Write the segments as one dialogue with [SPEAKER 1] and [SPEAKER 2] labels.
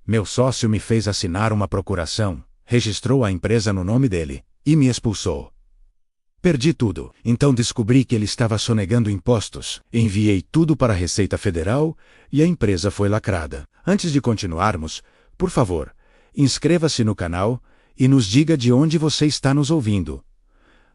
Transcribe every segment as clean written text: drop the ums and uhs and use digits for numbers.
[SPEAKER 1] Meu sócio me fez assinar uma procuração, registrou a empresa no nome dele e me expulsou. Perdi tudo. Então descobri que ele estava sonegando impostos. Enviei tudo para a Receita Federal e a empresa foi lacrada. Antes de continuarmos, por favor, inscreva-se no canal e nos diga de onde você está nos ouvindo.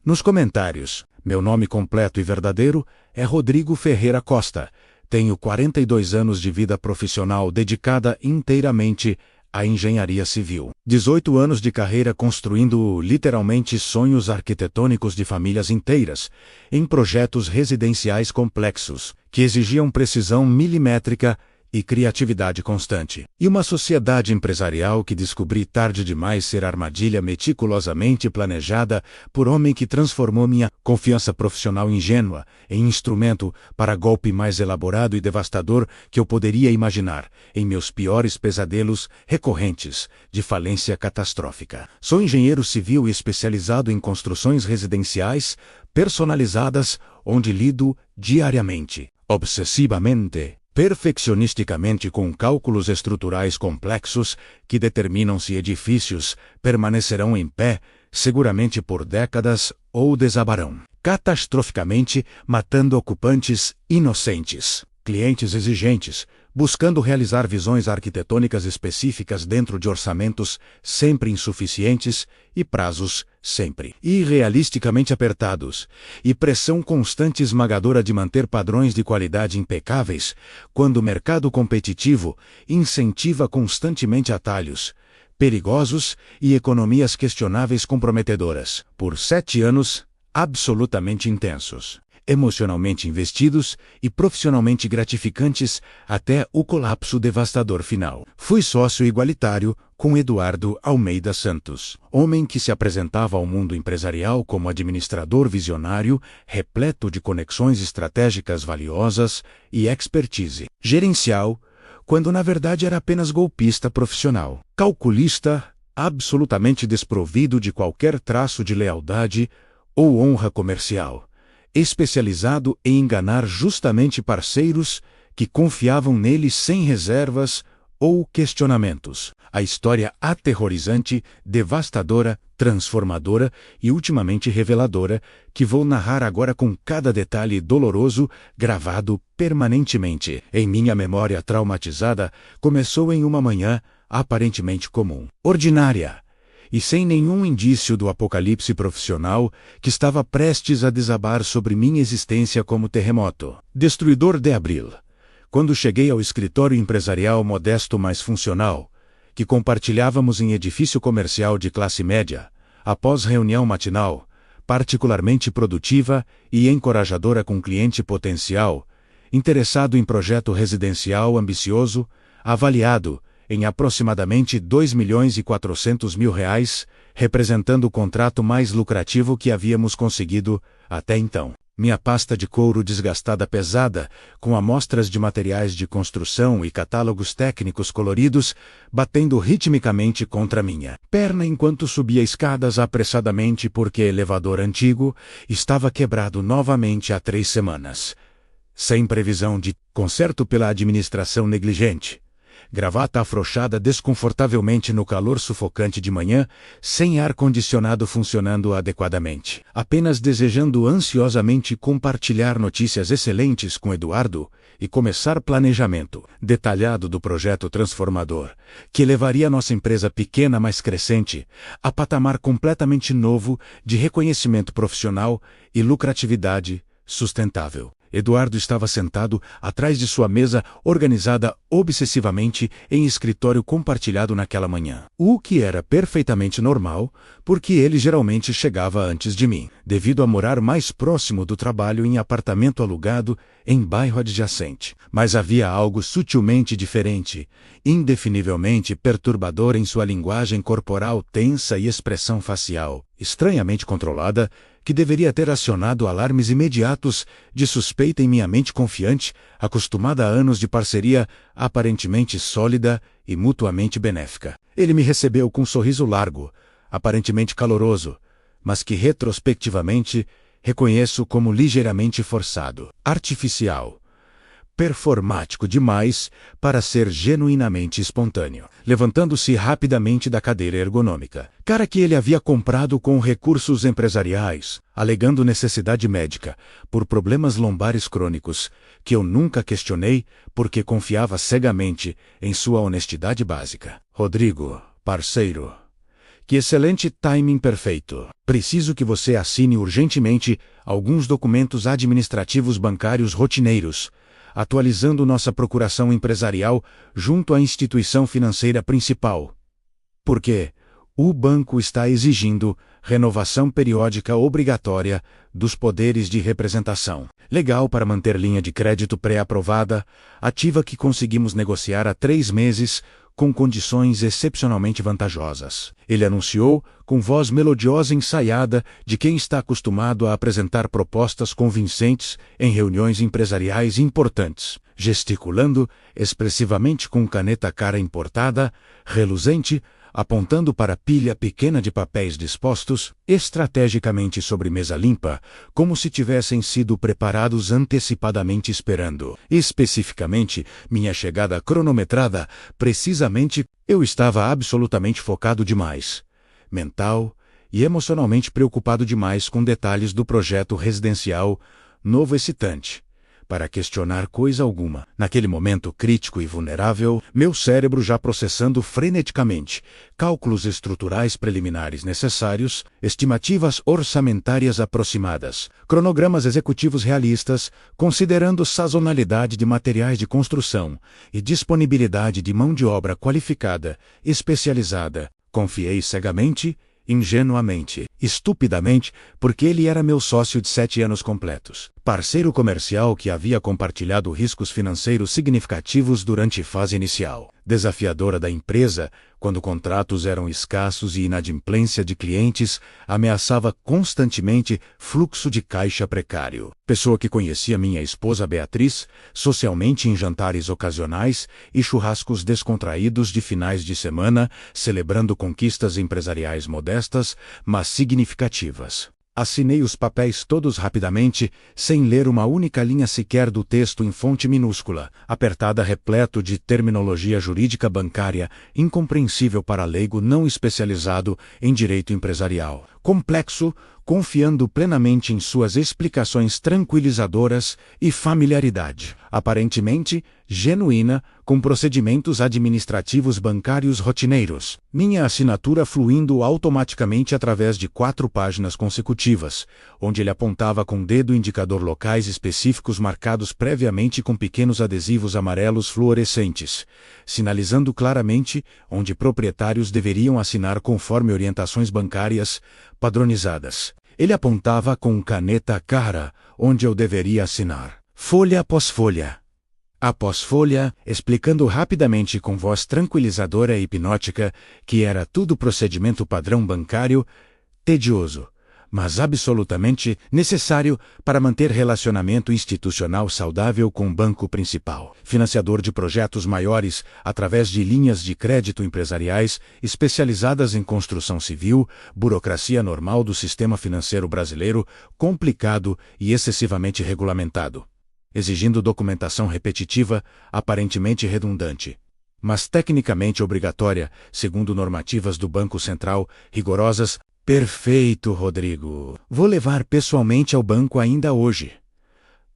[SPEAKER 1] Nos comentários, meu nome completo e verdadeiro é Rodrigo Ferreira Costa. Tenho 42 anos de vida profissional dedicada inteiramente à engenharia civil. 18 anos de carreira construindo literalmente sonhos arquitetônicos de famílias inteiras, em projetos residenciais complexos, que exigiam precisão milimétrica e criatividade constante. E uma sociedade empresarial que descobri tarde demais ser armadilha meticulosamente planejada por homem que transformou minha confiança profissional ingênua em instrumento para golpe mais elaborado e devastador que eu poderia imaginar, em meus piores pesadelos recorrentes de falência catastrófica. Sou engenheiro civil especializado em construções residenciais personalizadas, onde lido diariamente, obsessivamente, perfeccionisticamente com cálculos estruturais complexos que determinam se edifícios permanecerão em pé, seguramente por décadas, ou desabarão, catastroficamente, matando ocupantes inocentes, clientes exigentes, buscando realizar visões arquitetônicas específicas dentro de orçamentos sempre insuficientes e prazos sempre irrealisticamente apertados, e pressão constante esmagadora de manter padrões de qualidade impecáveis, quando o mercado competitivo incentiva constantemente atalhos perigosos e economias questionáveis comprometedoras. Por 7 anos, absolutamente intensos, emocionalmente investidos e profissionalmente gratificantes até o colapso devastador final. Fui sócio igualitário com Eduardo Almeida Santos, homem que se apresentava ao mundo empresarial como administrador visionário, repleto de conexões estratégicas valiosas e expertise gerencial, quando na verdade era apenas golpista profissional, calculista, absolutamente desprovido de qualquer traço de lealdade ou honra comercial, especializado em enganar justamente parceiros que confiavam nele sem reservas ou questionamentos. A história aterrorizante, devastadora, transformadora e ultimamente reveladora que vou narrar agora com cada detalhe doloroso gravado permanentemente em minha memória traumatizada, começou em uma manhã aparentemente comum, ordinária, e sem nenhum indício do apocalipse profissional que estava prestes a desabar sobre minha existência como terremoto destruidor de abril, quando cheguei ao escritório empresarial modesto mas funcional, que compartilhávamos em edifício comercial de classe média, após reunião matinal, particularmente produtiva e encorajadora com cliente potencial, interessado em projeto residencial ambicioso, avaliado em aproximadamente R$2.400.000, representando o contrato mais lucrativo que havíamos conseguido até então. Minha pasta de couro desgastada pesada, com amostras de materiais de construção e catálogos técnicos coloridos, batendo ritmicamente contra minha perna enquanto subia escadas apressadamente porque elevador antigo estava quebrado novamente há 3 semanas. Sem previsão de conserto pela administração negligente. Gravata afrouxada desconfortavelmente no calor sufocante de manhã, sem ar-condicionado funcionando adequadamente. Apenas desejando ansiosamente compartilhar notícias excelentes com Eduardo e começar planejamento detalhado do projeto transformador, que levaria nossa empresa pequena mas crescente a patamar completamente novo de reconhecimento profissional e lucratividade sustentável. Eduardo estava sentado atrás de sua mesa, organizada obsessivamente em escritório compartilhado naquela manhã. O que era perfeitamente normal, porque ele geralmente chegava antes de mim, devido a morar mais próximo do trabalho em apartamento alugado em bairro adjacente. Mas havia algo sutilmente diferente, indefinivelmente perturbador em sua linguagem corporal tensa e expressão facial, estranhamente controlada, que deveria ter acionado alarmes imediatos de suspeita em minha mente confiante, acostumada a anos de parceria aparentemente sólida e mutuamente benéfica. Ele me recebeu com um sorriso largo, aparentemente caloroso, mas que retrospectivamente reconheço como ligeiramente forçado, artificial, performático demais para ser genuinamente espontâneo, levantando-se rapidamente da cadeira ergonômica. Cara que ele havia comprado com recursos empresariais, alegando necessidade médica, por problemas lombares crônicos, que eu nunca questionei porque confiava cegamente em sua honestidade básica. Rodrigo, parceiro. Que excelente timing perfeito. Preciso que você assine urgentemente alguns documentos administrativos bancários rotineiros, atualizando nossa procuração empresarial junto à instituição financeira principal. Porque o banco está exigindo renovação periódica obrigatória dos poderes de representação. Legal para manter linha de crédito pré-aprovada, ativa que conseguimos negociar há 3 meses, com condições excepcionalmente vantajosas. Ele anunciou, com voz melodiosa e ensaiada, de quem está acostumado a apresentar propostas convincentes em reuniões empresariais importantes, gesticulando expressivamente com caneta cara importada, reluzente, apontando para a pilha pequena de papéis dispostos, estrategicamente sobre mesa limpa, como se tivessem sido preparados antecipadamente esperando. Especificamente, minha chegada cronometrada, precisamente, eu estava absolutamente focado demais. Mental e emocionalmente preocupado demais com detalhes do projeto residencial, novo excitante, para questionar coisa alguma. Naquele momento crítico e vulnerável, meu cérebro já processando freneticamente cálculos estruturais preliminares necessários, estimativas orçamentárias aproximadas, cronogramas executivos realistas, considerando sazonalidade de materiais de construção e disponibilidade de mão de obra qualificada, especializada. Confiei cegamente, ingenuamente, estupidamente, porque ele era meu sócio de 7 anos completos. Parceiro comercial que havia compartilhado riscos financeiros significativos durante a fase inicial. Desafiadora da empresa, quando contratos eram escassos e inadimplência de clientes ameaçava constantemente fluxo de caixa precário. Pessoa que conhecia minha esposa Beatriz, socialmente em jantares ocasionais e churrascos descontraídos de finais de semana, celebrando conquistas empresariais modestas, mas significativas. Assinei os papéis todos rapidamente, sem ler uma única linha sequer do texto em fonte minúscula, apertada repleto de terminologia jurídica bancária, incompreensível para leigo não especializado em direito empresarial. Complexo, confiando plenamente em suas explicações tranquilizadoras e familiaridade. Aparentemente, genuína, com procedimentos administrativos bancários rotineiros. Minha assinatura fluindo automaticamente através de 4 páginas consecutivas, onde ele apontava com dedo indicador locais específicos marcados previamente com pequenos adesivos amarelos fluorescentes, sinalizando claramente onde proprietários deveriam assinar conforme orientações bancárias padronizadas. Ele apontava com caneta cara onde eu deveria assinar, folha após folha. Após folha, explicando rapidamente com voz tranquilizadora e hipnótica que era tudo procedimento padrão bancário, tedioso, mas absolutamente necessário para manter relacionamento institucional saudável com o banco principal, financiador de projetos maiores através de linhas de crédito empresariais especializadas em construção civil, burocracia normal do sistema financeiro brasileiro, complicado e excessivamente regulamentado, exigindo documentação repetitiva, aparentemente redundante, mas tecnicamente obrigatória, segundo normativas do Banco Central, rigorosas. Perfeito, Rodrigo. Vou levar pessoalmente ao banco ainda hoje,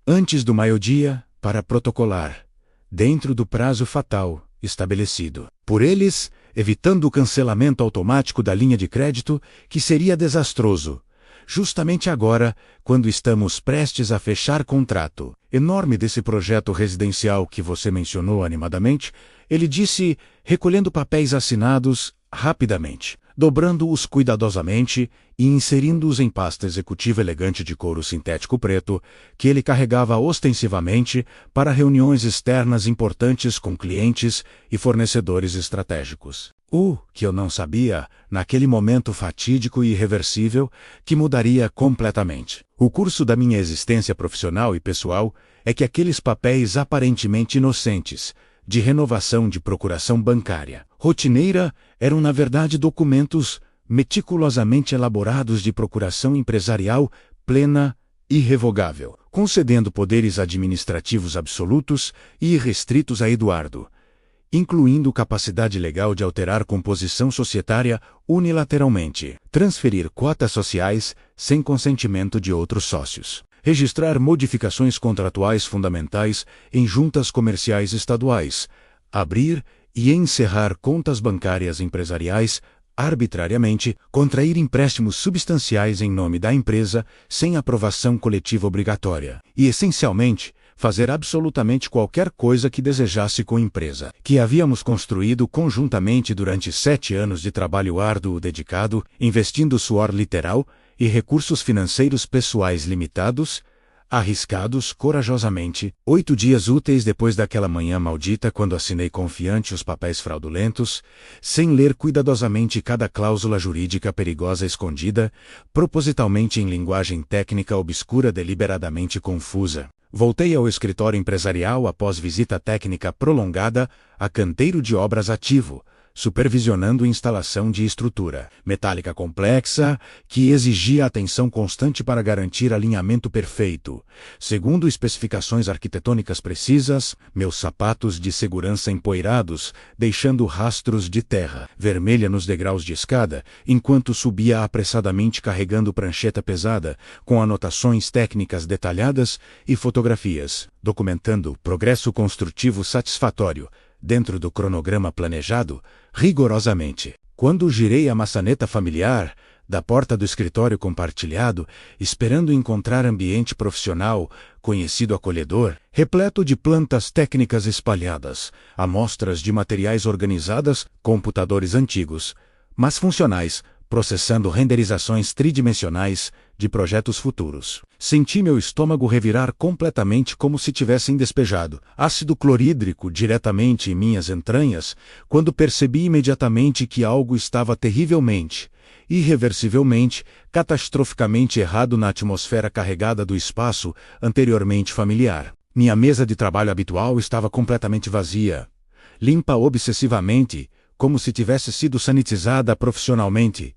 [SPEAKER 1] antes do meio-dia, para protocolar, dentro do prazo fatal estabelecido por eles, evitando o cancelamento automático da linha de crédito, que seria desastroso, justamente agora, quando estamos prestes a fechar contrato enorme desse projeto residencial que você mencionou animadamente, ele disse, recolhendo papéis assinados rapidamente, dobrando-os cuidadosamente e inserindo-os em pasta executiva elegante de couro sintético preto, que ele carregava ostensivamente para reuniões externas importantes com clientes e fornecedores estratégicos. O que eu não sabia, naquele momento fatídico e irreversível, que mudaria completamente o curso da minha existência profissional e pessoal, é que aqueles papéis aparentemente inocentes, de renovação de procuração bancária rotineira, eram na verdade documentos meticulosamente elaborados de procuração empresarial plena e irrevogável, concedendo poderes administrativos absolutos e irrestritos a Eduardo, incluindo capacidade legal de alterar composição societária unilateralmente, transferir cotas sociais sem consentimento de outros sócios, registrar modificações contratuais fundamentais em juntas comerciais estaduais, abrir e encerrar contas bancárias empresariais arbitrariamente, contrair empréstimos substanciais em nome da empresa sem aprovação coletiva obrigatória e, essencialmente, fazer absolutamente qualquer coisa que desejasse com a empresa, que havíamos construído conjuntamente durante 7 anos de trabalho árduo dedicado, investindo suor literal e recursos financeiros pessoais limitados, arriscados corajosamente, 8 dias úteis depois daquela manhã maldita quando assinei confiante os papéis fraudulentos, sem ler cuidadosamente cada cláusula jurídica perigosa escondida, propositalmente em linguagem técnica obscura deliberadamente confusa. Voltei ao escritório empresarial após visita técnica prolongada a canteiro de obras ativo, supervisionando instalação de estrutura metálica complexa que exigia atenção constante para garantir alinhamento perfeito, segundo especificações arquitetônicas precisas, meus sapatos de segurança empoeirados, deixando rastros de terra vermelha nos degraus de escada, enquanto subia apressadamente carregando prancheta pesada, com anotações técnicas detalhadas e fotografias, documentando progresso construtivo satisfatório, dentro do cronograma planejado, rigorosamente. Quando girei a maçaneta familiar da porta do escritório compartilhado, esperando encontrar ambiente profissional, conhecido acolhedor, repleto de plantas técnicas espalhadas, amostras de materiais organizadas, computadores antigos, mas funcionais, processando renderizações tridimensionais de projetos futuros. Senti meu estômago revirar completamente como se tivessem despejado ácido clorídrico diretamente em minhas entranhas, quando percebi imediatamente que algo estava terrivelmente, irreversivelmente, catastroficamente errado na atmosfera carregada do espaço anteriormente familiar. Minha mesa de trabalho habitual estava completamente vazia, limpa obsessivamente, como se tivesse sido sanitizada profissionalmente,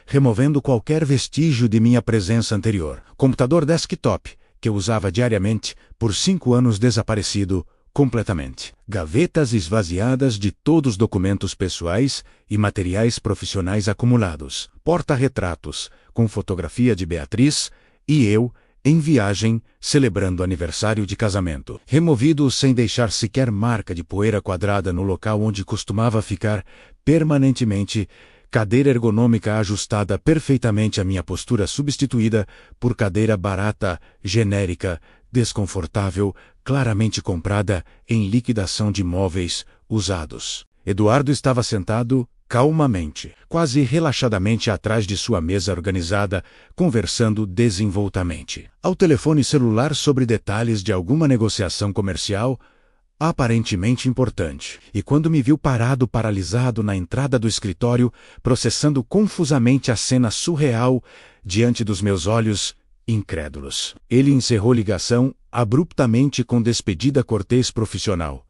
[SPEAKER 1] removendo qualquer vestígio de minha presença anterior. Computador desktop, que eu usava diariamente, por 5 anos desaparecido completamente. Gavetas esvaziadas de todos os documentos pessoais e materiais profissionais acumulados. Porta-retratos, com fotografia de Beatriz e eu, em viagem, celebrando aniversário de casamento. Removido sem deixar sequer marca de poeira quadrada no local onde costumava ficar permanentemente. Cadeira ergonômica ajustada perfeitamente à minha postura substituída por cadeira barata, genérica, desconfortável, claramente comprada em liquidação de móveis usados. Eduardo estava sentado, calmamente, quase relaxadamente atrás de sua mesa organizada, conversando desenvoltamente ao telefone celular sobre detalhes de alguma negociação comercial, aparentemente importante, e quando me viu paralisado na entrada do escritório, processando confusamente a cena surreal diante dos meus olhos, incrédulos. Ele encerrou ligação abruptamente com despedida cortês profissional,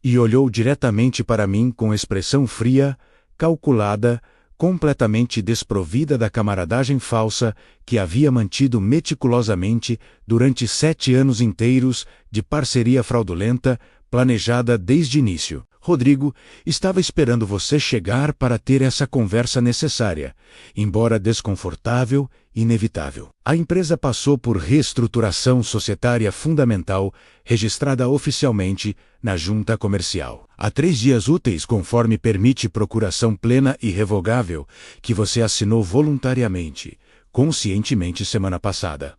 [SPEAKER 1] e olhou diretamente para mim com expressão fria, calculada, completamente desprovida da camaradagem falsa que havia mantido meticulosamente durante 7 anos inteiros de parceria fraudulenta, planejada desde o início. Rodrigo, estava esperando você chegar para ter essa conversa necessária, embora desconfortável e inevitável. A empresa passou por reestruturação societária fundamental, registrada oficialmente na junta comercial. Há 3 dias úteis, conforme permite procuração plena e revogável, que você assinou voluntariamente, conscientemente semana passada.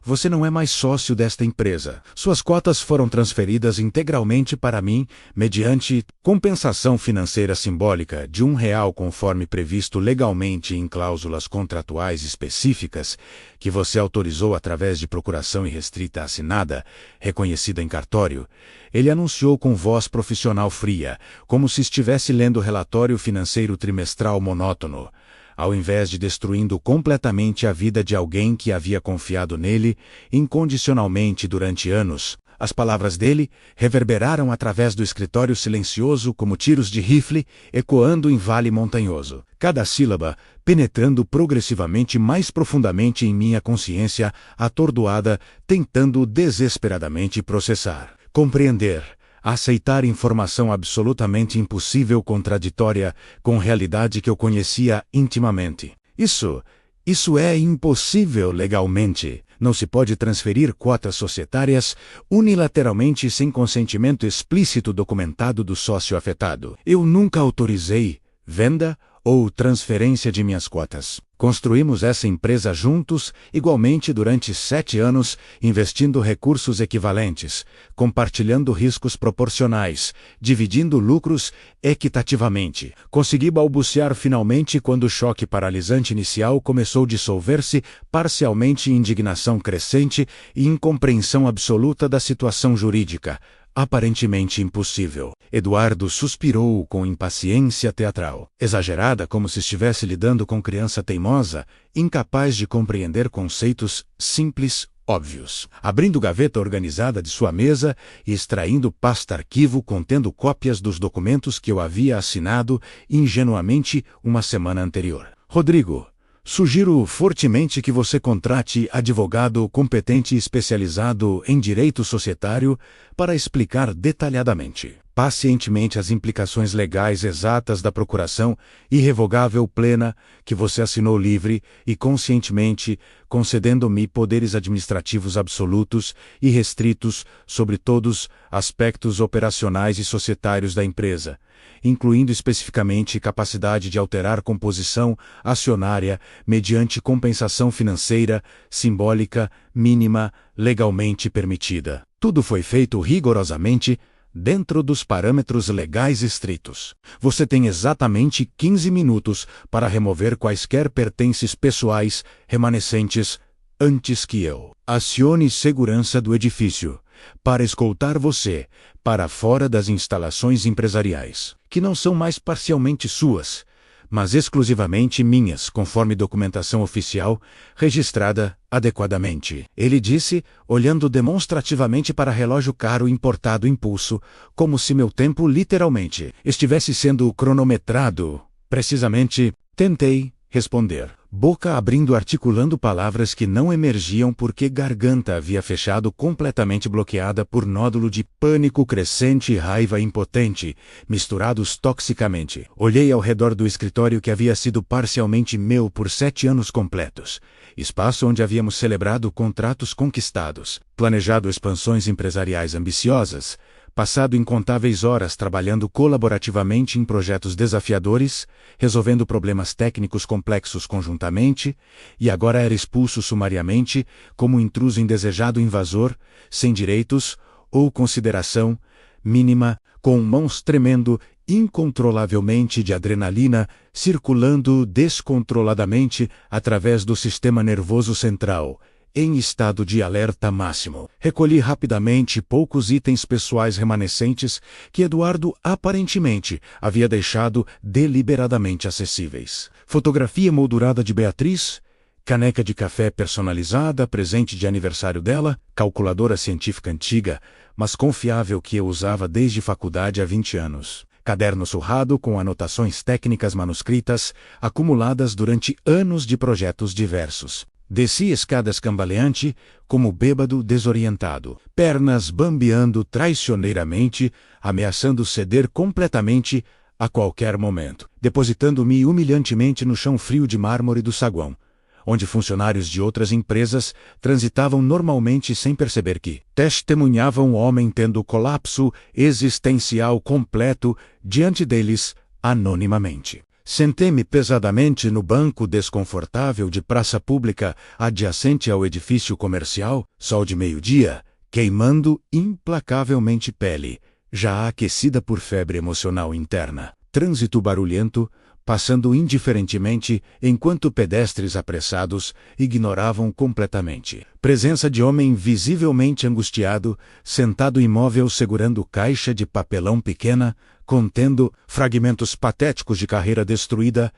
[SPEAKER 1] Você não é mais sócio desta empresa. Suas cotas foram transferidas integralmente para mim, mediante compensação financeira simbólica de R$1 conforme previsto legalmente em cláusulas contratuais específicas, que você autorizou através de procuração irrestrita assinada, reconhecida em cartório. Ele anunciou com voz profissional fria, como se estivesse lendo relatório financeiro trimestral monótono, ao invés de destruindo completamente a vida de alguém que havia confiado nele, incondicionalmente durante anos, As palavras dele reverberaram através do escritório silencioso como tiros de rifle, ecoando em vale montanhoso. Cada sílaba penetrando progressivamente mais profundamente em minha consciência atordoada, tentando desesperadamente processar, compreender, aceitar informação absolutamente impossível contraditória com realidade que eu conhecia intimamente. Isso é impossível legalmente. Não se pode transferir cotas societárias unilateralmente sem consentimento explícito documentado do sócio afetado. Eu nunca autorizei venda ou transferência de minhas cotas. Construímos essa empresa juntos, igualmente durante 7 anos, investindo recursos equivalentes, compartilhando riscos proporcionais, dividindo lucros equitativamente. Consegui balbuciar finalmente quando o choque paralisante inicial começou a dissolver-se parcialmente em indignação crescente e incompreensão absoluta da situação jurídica, aparentemente impossível. Eduardo suspirou com impaciência teatral, exagerada como se estivesse lidando com criança teimosa, incapaz de compreender conceitos simples, óbvios. Abrindo gaveta organizada de sua mesa e extraindo pasta-arquivo contendo cópias dos documentos que eu havia assinado ingenuamente uma semana anterior. Rodrigo, sugiro fortemente que você contrate advogado competente e especializado em direito societário para explicar detalhadamente, pacientemente as implicações legais exatas da procuração irrevogável plena que você assinou livre e conscientemente, concedendo-me poderes administrativos absolutos e restritos sobre todos aspectos operacionais e societários da empresa, incluindo especificamente capacidade de alterar composição acionária mediante compensação financeira, simbólica, mínima, legalmente permitida. Tudo foi feito rigorosamente dentro dos parâmetros legais estritos. Você tem exatamente 15 minutos para remover quaisquer pertences pessoais remanescentes antes que eu acione segurança do edifício para escoltar você para fora das instalações empresariais, que não são mais parcialmente suas, mas exclusivamente minhas, conforme documentação oficial, registrada adequadamente. Ele disse, olhando demonstrativamente para relógio caro importado em pulso, como se meu tempo literalmente estivesse sendo cronometrado. Precisamente, tentei responder, boca abrindo, articulando palavras que não emergiam porque garganta havia fechado completamente bloqueada por nódulo de pânico crescente e raiva impotente, misturados toxicamente. Olhei ao redor do escritório que havia sido parcialmente meu por 7 anos completos, espaço onde havíamos celebrado contratos conquistados, planejado expansões empresariais ambiciosas, passado incontáveis horas trabalhando colaborativamente em projetos desafiadores, resolvendo problemas técnicos complexos conjuntamente, e agora era expulso sumariamente como um intruso indesejado invasor, sem direitos ou consideração mínima, com mãos tremendo incontrolavelmente de adrenalina, circulando descontroladamente através do sistema nervoso central, em estado de alerta máximo. Recolhi rapidamente poucos itens pessoais remanescentes que Eduardo aparentemente havia deixado deliberadamente acessíveis. Fotografia moldurada de Beatriz, caneca de café personalizada, presente de aniversário dela, calculadora científica antiga, mas confiável que eu usava desde faculdade há 20 anos. Caderno surrado com anotações técnicas manuscritas, acumuladas durante anos de projetos diversos. Desci escadas cambaleante, como bêbado desorientado, pernas bambeando traiçoneiramente, ameaçando ceder completamente a qualquer momento, depositando-me humilhantemente no chão frio de mármore do saguão, onde funcionários de outras empresas transitavam normalmente sem perceber que testemunhavam o homem tendo colapso existencial completo diante deles, anonimamente. Sentei-me pesadamente no banco desconfortável de praça pública adjacente ao edifício comercial, sol de meio-dia, queimando implacavelmente pele, já aquecida por febre emocional interna. Trânsito barulhento, passando indiferentemente enquanto pedestres apressados ignoravam completamente. Presença de homem visivelmente angustiado, sentado imóvel segurando caixa de papelão pequena, contendo fragmentos patéticos de carreira destruída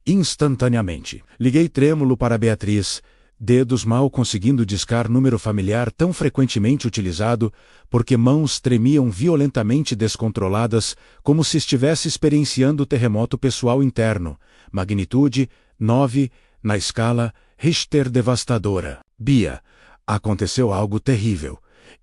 [SPEAKER 1] instantaneamente. Liguei trêmulo para Beatriz, dedos mal conseguindo discar número familiar tão frequentemente utilizado, porque mãos tremiam violentamente descontroladas, como se estivesse experienciando terremoto pessoal interno, magnitude 9, na escala Richter devastadora. Bia, aconteceu algo terrível,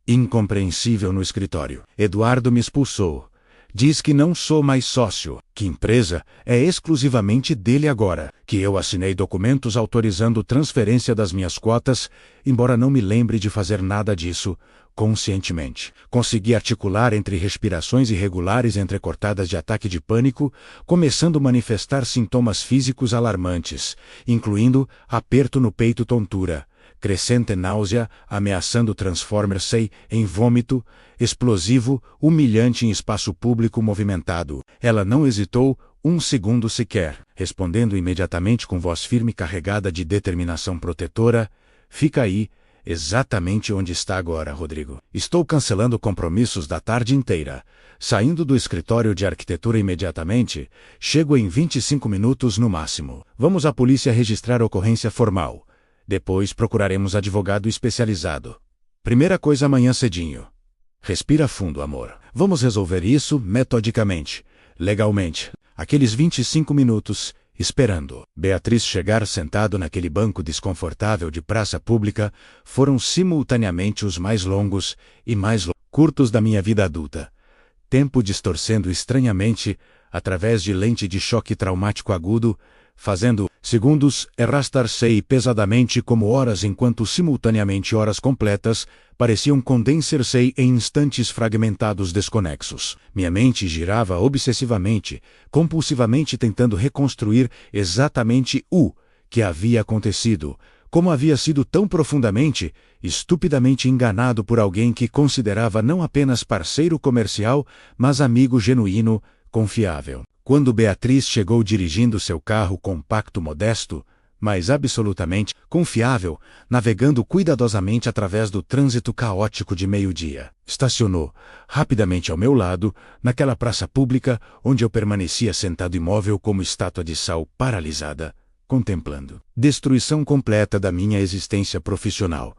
[SPEAKER 1] incompreensível no escritório. Eduardo me expulsou. Diz que não sou mais sócio, que empresa é exclusivamente dele agora, que eu assinei documentos autorizando transferência das minhas cotas, embora não me lembre de fazer nada disso conscientemente. Consegui articular entre respirações irregulares entrecortadas de ataque de pânico, começando a manifestar sintomas físicos alarmantes, incluindo aperto no peito, tontura, crescente náusea, ameaçando transformar-se em vômito, explosivo, humilhante em espaço público movimentado. Ela não hesitou um segundo sequer, respondendo imediatamente com voz firme carregada de determinação protetora: fica aí, exatamente onde está agora, Rodrigo. Estou cancelando compromissos da tarde inteira. Saindo do escritório de arquitetura imediatamente, chego em 25 minutos no máximo. Vamos à polícia registrar ocorrência formal. Depois procuraremos advogado especializado. Primeira coisa amanhã cedinho. Respira fundo, amor. Vamos resolver isso metodicamente, legalmente. Aqueles 25 minutos, esperando Beatriz chegar sentado naquele banco desconfortável de praça pública, foram simultaneamente os mais longos e mais curtos da minha vida adulta. Tempo distorcendo estranhamente, através de lente de choque traumático agudo, fazendo segundos arrastar-se pesadamente como horas, enquanto simultaneamente horas completas pareciam condensar-se em instantes fragmentados desconexos. Minha mente girava obsessivamente, compulsivamente, tentando reconstruir exatamente o que havia acontecido, como havia sido tão profundamente, estupidamente enganado por alguém que considerava não apenas parceiro comercial, mas amigo genuíno, confiável. Quando Beatriz chegou dirigindo seu carro compacto modesto, mas absolutamente confiável, navegando cuidadosamente através do trânsito caótico de meio-dia, estacionou rapidamente ao meu lado, naquela praça pública onde eu permanecia sentado imóvel como estátua de sal paralisada, contemplando destruição completa da minha existência profissional.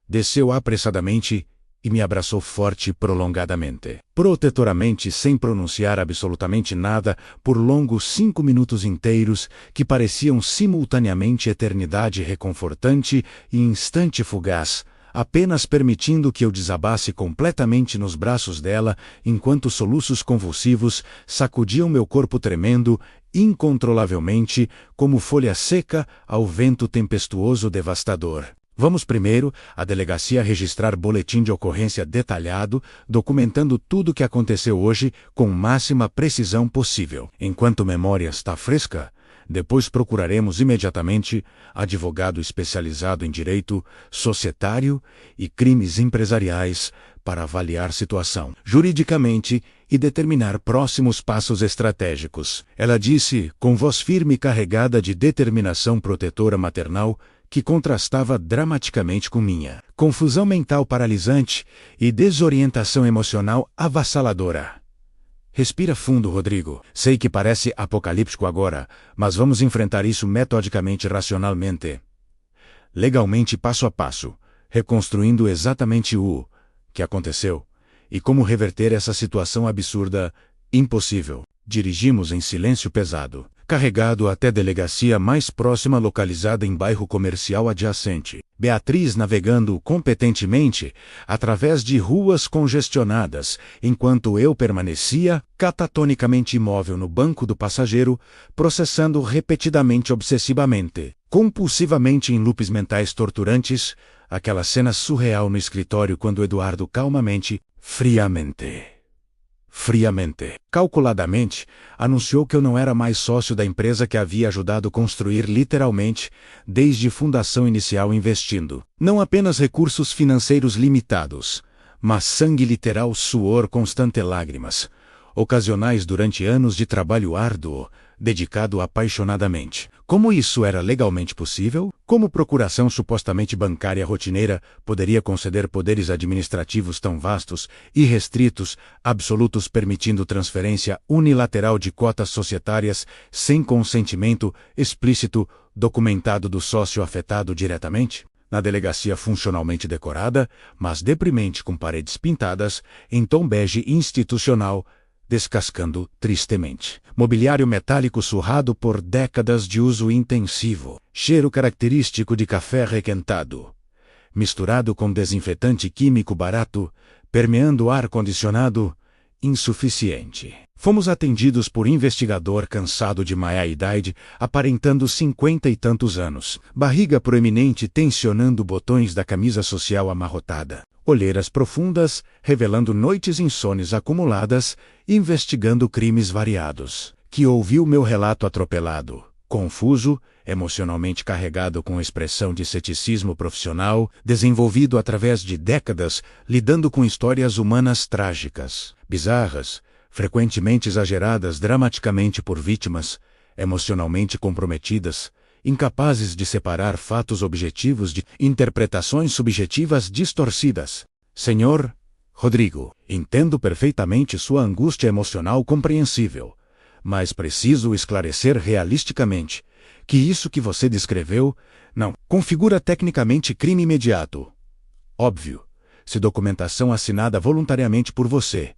[SPEAKER 1] Desceu apressadamente e me abraçou forte e prolongadamente, protetoramente, sem pronunciar absolutamente nada, por longos 5 minutos inteiros, que pareciam simultaneamente eternidade reconfortante e instante fugaz, apenas permitindo que eu desabasse completamente nos braços dela, enquanto soluços convulsivos sacudiam meu corpo tremendo, incontrolavelmente, como folha seca ao vento tempestuoso devastador. Vamos primeiro à delegacia registrar boletim de ocorrência detalhado, documentando tudo o que aconteceu hoje com máxima precisão possível. Enquanto memória está fresca, depois procuraremos imediatamente advogado especializado em direito societário e crimes empresariais para avaliar situação juridicamente e determinar próximos passos estratégicos. Ela disse, com voz firme e carregada de determinação protetora maternal, que contrastava dramaticamente com minha confusão mental paralisante e desorientação emocional avassaladora. Respira fundo, Rodrigo. Sei que parece apocalíptico agora, mas vamos enfrentar isso metodicamente, racionalmente. Legalmente, passo a passo, reconstruindo exatamente o que aconteceu e como reverter essa situação absurda, impossível. Dirigimos em silêncio pesado, carregado até a delegacia mais próxima, localizada em bairro comercial adjacente. Beatriz navegando competentemente através de ruas congestionadas, enquanto eu permanecia catatonicamente imóvel no banco do passageiro, processando repetidamente, obsessivamente, compulsivamente, em loops mentais torturantes, aquela cena surreal no escritório quando Eduardo calmamente, friamente, calculadamente, anunciou que eu não era mais sócio da empresa que havia ajudado a construir literalmente, desde fundação inicial, investindo não apenas recursos financeiros limitados, mas sangue literal, suor constante, lágrimas, ocasionais durante anos de trabalho árduo, dedicado apaixonadamente. Como isso era legalmente possível? Como procuração supostamente bancária rotineira poderia conceder poderes administrativos tão vastos, irrestritos, absolutos, permitindo transferência unilateral de cotas societárias sem consentimento explícito, documentado do sócio afetado diretamente? Na delegacia funcionalmente decorada, mas deprimente com paredes pintadas, em tom bege institucional, descascando tristemente. Mobiliário metálico surrado por décadas de uso intensivo. Cheiro característico de café requentado. Misturado com desinfetante químico barato, permeando ar-condicionado, insuficiente. Fomos atendidos por investigador cansado de meia-idade, aparentando 50 e tantos anos. Barriga proeminente tensionando botões da camisa social amarrotada. Olheiras profundas, revelando noites insones acumuladas, investigando crimes variados. Que ouviu meu relato atropelado, confuso, emocionalmente carregado com expressão de ceticismo profissional, desenvolvido através de décadas, lidando com histórias humanas trágicas, bizarras, frequentemente exageradas dramaticamente por vítimas, emocionalmente comprometidas, incapazes de separar fatos objetivos de interpretações subjetivas distorcidas. Senhor Rodrigo, entendo perfeitamente sua angústia emocional compreensível, mas preciso esclarecer realisticamente que isso que você descreveu não configura tecnicamente crime imediato. Óbvio, se documentação assinada voluntariamente por você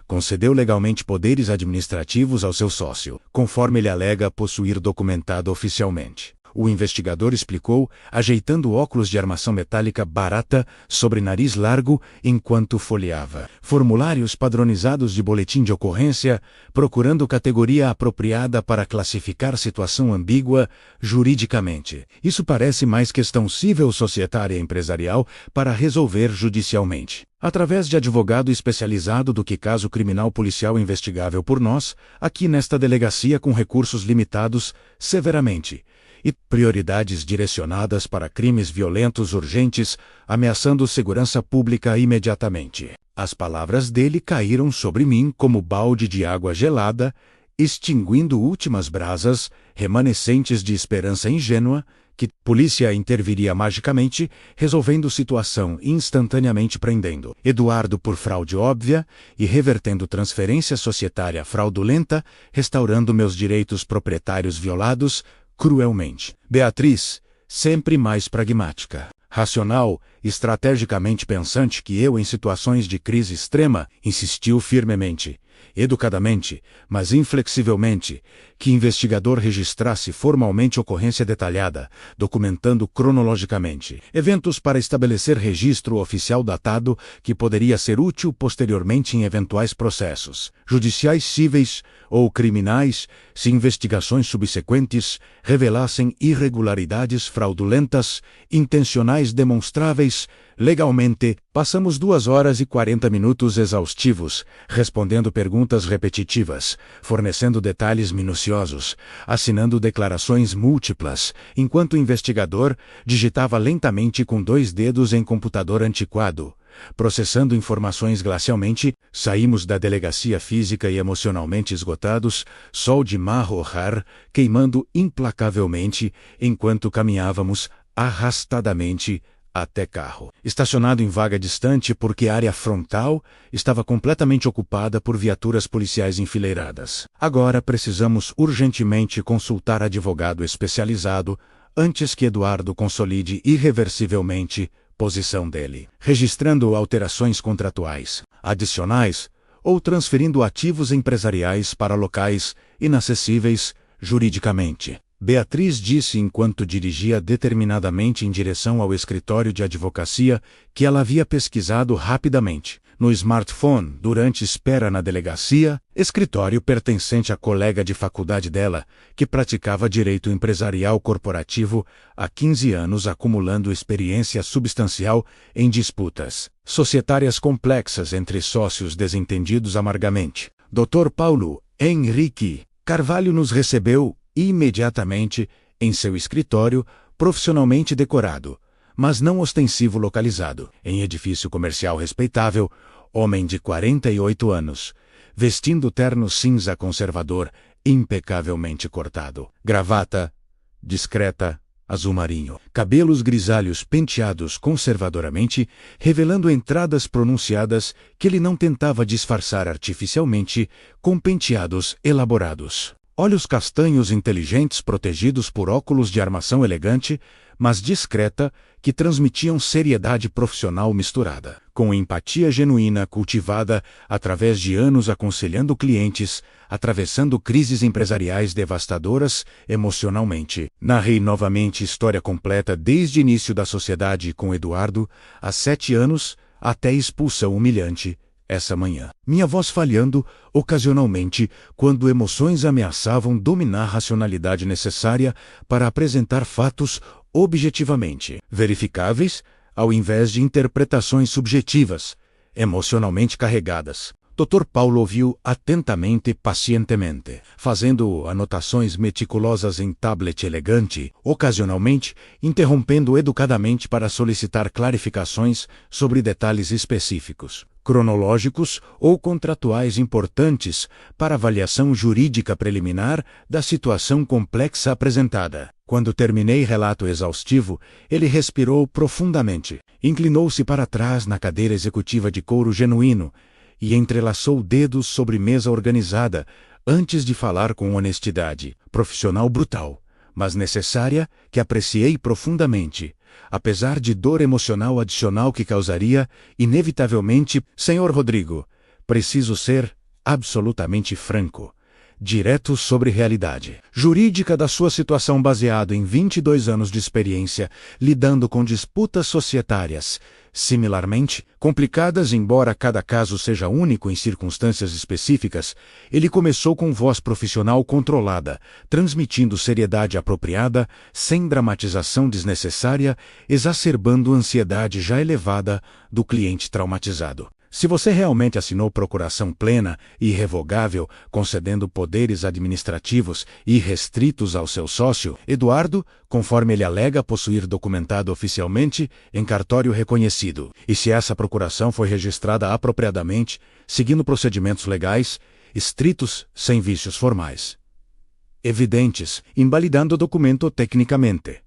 [SPEAKER 1] concedeu legalmente poderes administrativos ao seu sócio, conforme ele alega possuir documentado oficialmente. O investigador explicou, ajeitando óculos de armação metálica barata sobre nariz largo enquanto folheava formulários padronizados de boletim de ocorrência, procurando categoria apropriada para classificar situação ambígua juridicamente. Isso parece mais questão civil societária empresarial para resolver judicialmente, através de advogado especializado, do que caso criminal policial investigável por nós, aqui nesta delegacia com recursos limitados, severamente, e prioridades direcionadas para crimes violentos urgentes, ameaçando segurança pública imediatamente. As palavras dele caíram sobre mim como balde de água gelada, extinguindo últimas brasas, remanescentes de esperança ingênua, que polícia interviria magicamente, resolvendo situação instantaneamente, prendendo Eduardo por fraude óbvia e revertendo transferência societária fraudulenta, restaurando meus direitos proprietários violados cruelmente. Beatriz, sempre mais pragmática, racional, estrategicamente pensante que eu em situações de crise extrema, insistiu firmemente, educadamente, mas inflexivelmente, que investigador registrasse formalmente ocorrência detalhada, documentando cronologicamente eventos para estabelecer registro oficial datado que poderia ser útil posteriormente em eventuais processos judiciais cíveis ou criminais, se investigações subsequentes revelassem irregularidades fraudulentas, intencionais demonstráveis. Legalmente, passamos 2 horas e 40 minutos exaustivos, respondendo perguntas repetitivas, fornecendo detalhes minuciosos, assinando declarações múltiplas, enquanto o investigador digitava lentamente com 2 dedos em computador antiquado. Processando informações glacialmente, saímos da delegacia física e emocionalmente esgotados, sol de Marrojar queimando implacavelmente, enquanto caminhávamos arrastadamente até carro, estacionado em vaga distante porque a área frontal estava completamente ocupada por viaturas policiais enfileiradas. Agora precisamos urgentemente consultar advogado especializado antes que Eduardo consolide irreversivelmente posição dele, registrando alterações contratuais, adicionais ou transferindo ativos empresariais para locais inacessíveis juridicamente. Beatriz disse enquanto dirigia determinadamente em direção ao escritório de advocacia que ela havia pesquisado rapidamente no smartphone durante espera na delegacia, escritório pertencente à colega de faculdade dela, que praticava direito empresarial corporativo há 15 anos, acumulando experiência substancial em disputas societárias complexas entre sócios desentendidos amargamente. Dr. Paulo Henrique Carvalho nos recebeu imediatamente em seu escritório, profissionalmente decorado, mas não ostensivo, localizado em edifício comercial respeitável, homem de 48 anos, vestindo terno cinza conservador, impecavelmente cortado, gravata, discreta, azul marinho. Cabelos grisalhos penteados conservadoramente, revelando entradas pronunciadas que ele não tentava disfarçar artificialmente com penteados elaborados. Olhos castanhos inteligentes protegidos por óculos de armação elegante, mas discreta, que transmitiam seriedade profissional misturada com empatia genuína cultivada através de anos aconselhando clientes, atravessando crises empresariais devastadoras emocionalmente. Narrei novamente história completa desde início da sociedade com Eduardo, há 7 anos, até expulsão humilhante, essa manhã. Minha voz falhando, ocasionalmente, quando emoções ameaçavam dominar a racionalidade necessária para apresentar fatos objetivamente verificáveis, ao invés de interpretações subjetivas, emocionalmente carregadas. Dr. Paulo ouviu atentamente e pacientemente, fazendo anotações meticulosas em tablet elegante, ocasionalmente interrompendo educadamente para solicitar clarificações sobre detalhes específicos, cronológicos ou contratuais importantes para avaliação jurídica preliminar da situação complexa apresentada. Quando terminei relato exaustivo, ele respirou profundamente, inclinou-se para trás na cadeira executiva de couro genuíno e entrelaçou dedos sobre mesa organizada antes de falar com honestidade profissional brutal, mas necessária, que apreciei profundamente, apesar de dor emocional adicional que causaria, inevitavelmente. Senhor Rodrigo, preciso ser absolutamente franco, direto sobre realidade jurídica da sua situação baseado em 22 anos de experiência lidando com disputas societárias, similarmente complicadas embora cada caso seja único em circunstâncias específicas. Ele começou com voz profissional controlada, transmitindo seriedade apropriada, sem dramatização desnecessária, exacerbando a ansiedade já elevada do cliente traumatizado. Se você realmente assinou procuração plena e irrevogável, concedendo poderes administrativos irrestritos ao seu sócio, Eduardo, conforme ele alega possuir documentado oficialmente em cartório reconhecido, e se essa procuração foi registrada apropriadamente, seguindo procedimentos legais, estritos, sem vícios formais, evidentes, invalidando o documento tecnicamente,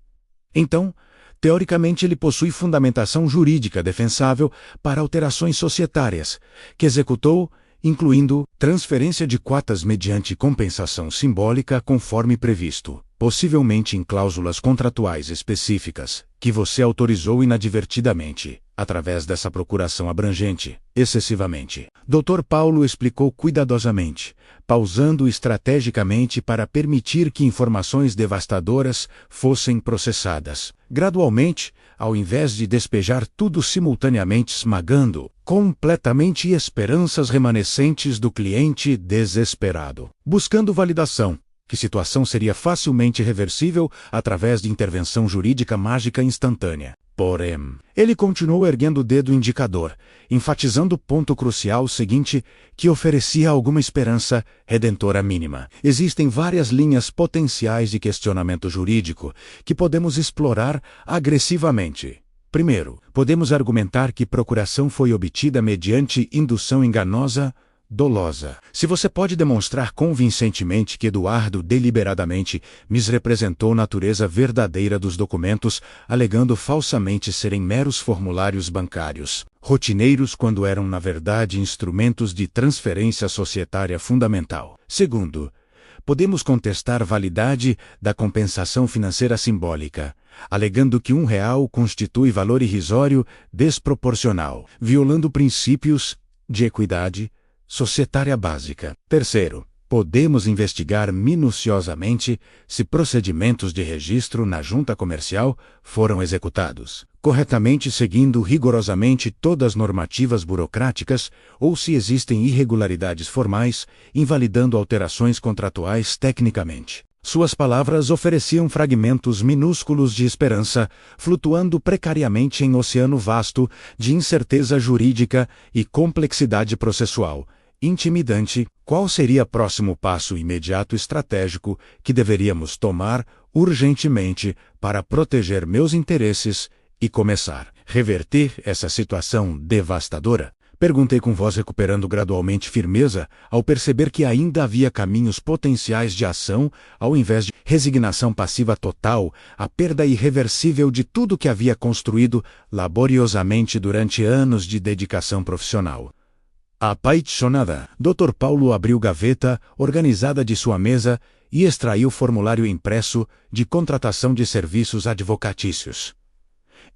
[SPEAKER 1] então, teoricamente ele possui fundamentação jurídica defensável para alterações societárias, que executou, incluindo transferência de cotas mediante compensação simbólica conforme previsto, possivelmente em cláusulas contratuais específicas, que você autorizou inadvertidamente, através dessa procuração abrangente, excessivamente. Dr. Paulo explicou cuidadosamente, pausando estrategicamente para permitir que informações devastadoras fossem processadas gradualmente, ao invés de despejar tudo simultaneamente, esmagando completamente esperanças remanescentes do cliente desesperado, buscando validação, que situação seria facilmente reversível através de intervenção jurídica mágica instantânea. Porém, ele continuou erguendo o dedo indicador, enfatizando o ponto crucial seguinte, que oferecia alguma esperança redentora mínima. Existem várias linhas potenciais de questionamento jurídico que podemos explorar agressivamente. Primeiro, podemos argumentar que procuração foi obtida mediante indução enganosa, dolosa. Se você pode demonstrar convincentemente que Eduardo deliberadamente misrepresentou a natureza verdadeira dos documentos, alegando falsamente serem meros formulários bancários, rotineiros quando eram na verdade instrumentos de transferência societária fundamental. Segundo, podemos contestar a validade da compensação financeira simbólica, alegando que R$1 constitui valor irrisório desproporcional, violando princípios de equidade societária básica. Terceiro, podemos investigar minuciosamente se procedimentos de registro na junta comercial foram executados corretamente seguindo rigorosamente todas as normativas burocráticas ou se existem irregularidades formais, invalidando alterações contratuais tecnicamente. Suas palavras ofereciam fragmentos minúsculos de esperança, flutuando precariamente em oceano vasto de incerteza jurídica e complexidade processual. Intimidante, qual seria o próximo passo imediato estratégico que deveríamos tomar urgentemente para proteger meus interesses e começar a reverter essa situação devastadora? Perguntei com voz recuperando gradualmente firmeza, ao perceber que ainda havia caminhos potenciais de ação, ao invés de resignação passiva total, a perda irreversível de tudo que havia construído laboriosamente durante anos de dedicação profissional. Apaixonada, Dr. Paulo abriu gaveta organizada de sua mesa e extraiu o formulário impresso de contratação de serviços advocatícios.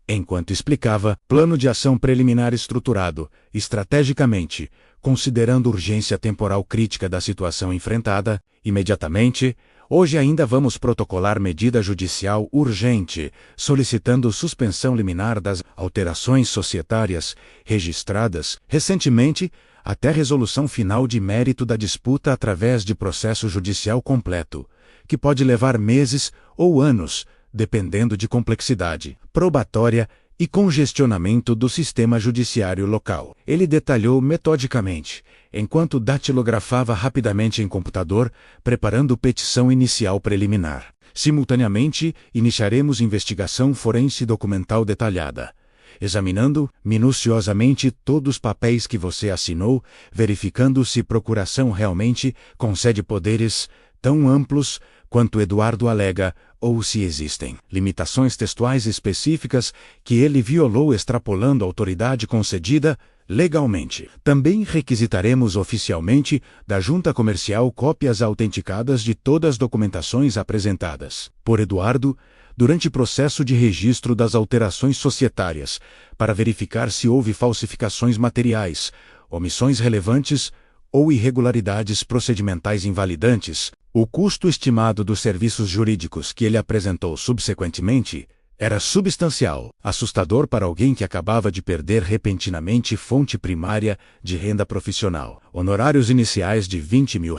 [SPEAKER 1] Enquanto explicava, plano de ação preliminar estruturado, estrategicamente, considerando urgência temporal crítica da situação enfrentada, imediatamente, hoje ainda vamos protocolar medida judicial urgente, solicitando suspensão liminar das alterações societárias registradas recentemente, até resolução final de mérito da disputa através de processo judicial completo, que pode levar meses ou anos, dependendo de complexidade probatória e congestionamento do sistema judiciário local. Ele detalhou metodicamente, enquanto datilografava rapidamente em computador, preparando petição inicial preliminar. Simultaneamente, iniciaremos investigação forense documental detalhada, examinando minuciosamente todos os papéis que você assinou, verificando se procuração realmente concede poderes tão amplos quanto Eduardo alega, ou se existem limitações textuais específicas que ele violou extrapolando a autoridade concedida legalmente. Também requisitaremos oficialmente da Junta Comercial cópias autenticadas de todas as documentações apresentadas por Eduardo durante o processo de registro das alterações societárias, para verificar se houve falsificações materiais, omissões relevantes ou irregularidades procedimentais invalidantes. O custo estimado dos serviços jurídicos que ele apresentou subsequentemente era substancial, assustador para alguém que acabava de perder repentinamente fonte primária de renda profissional. Honorários iniciais de R$20 mil,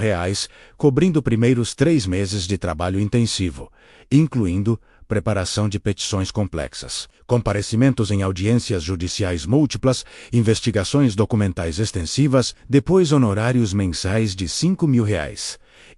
[SPEAKER 1] cobrindo primeiros 3 meses de trabalho intensivo, incluindo preparação de petições complexas, comparecimentos em audiências judiciais múltiplas, investigações documentais extensivas, depois honorários mensais de R$5 mil,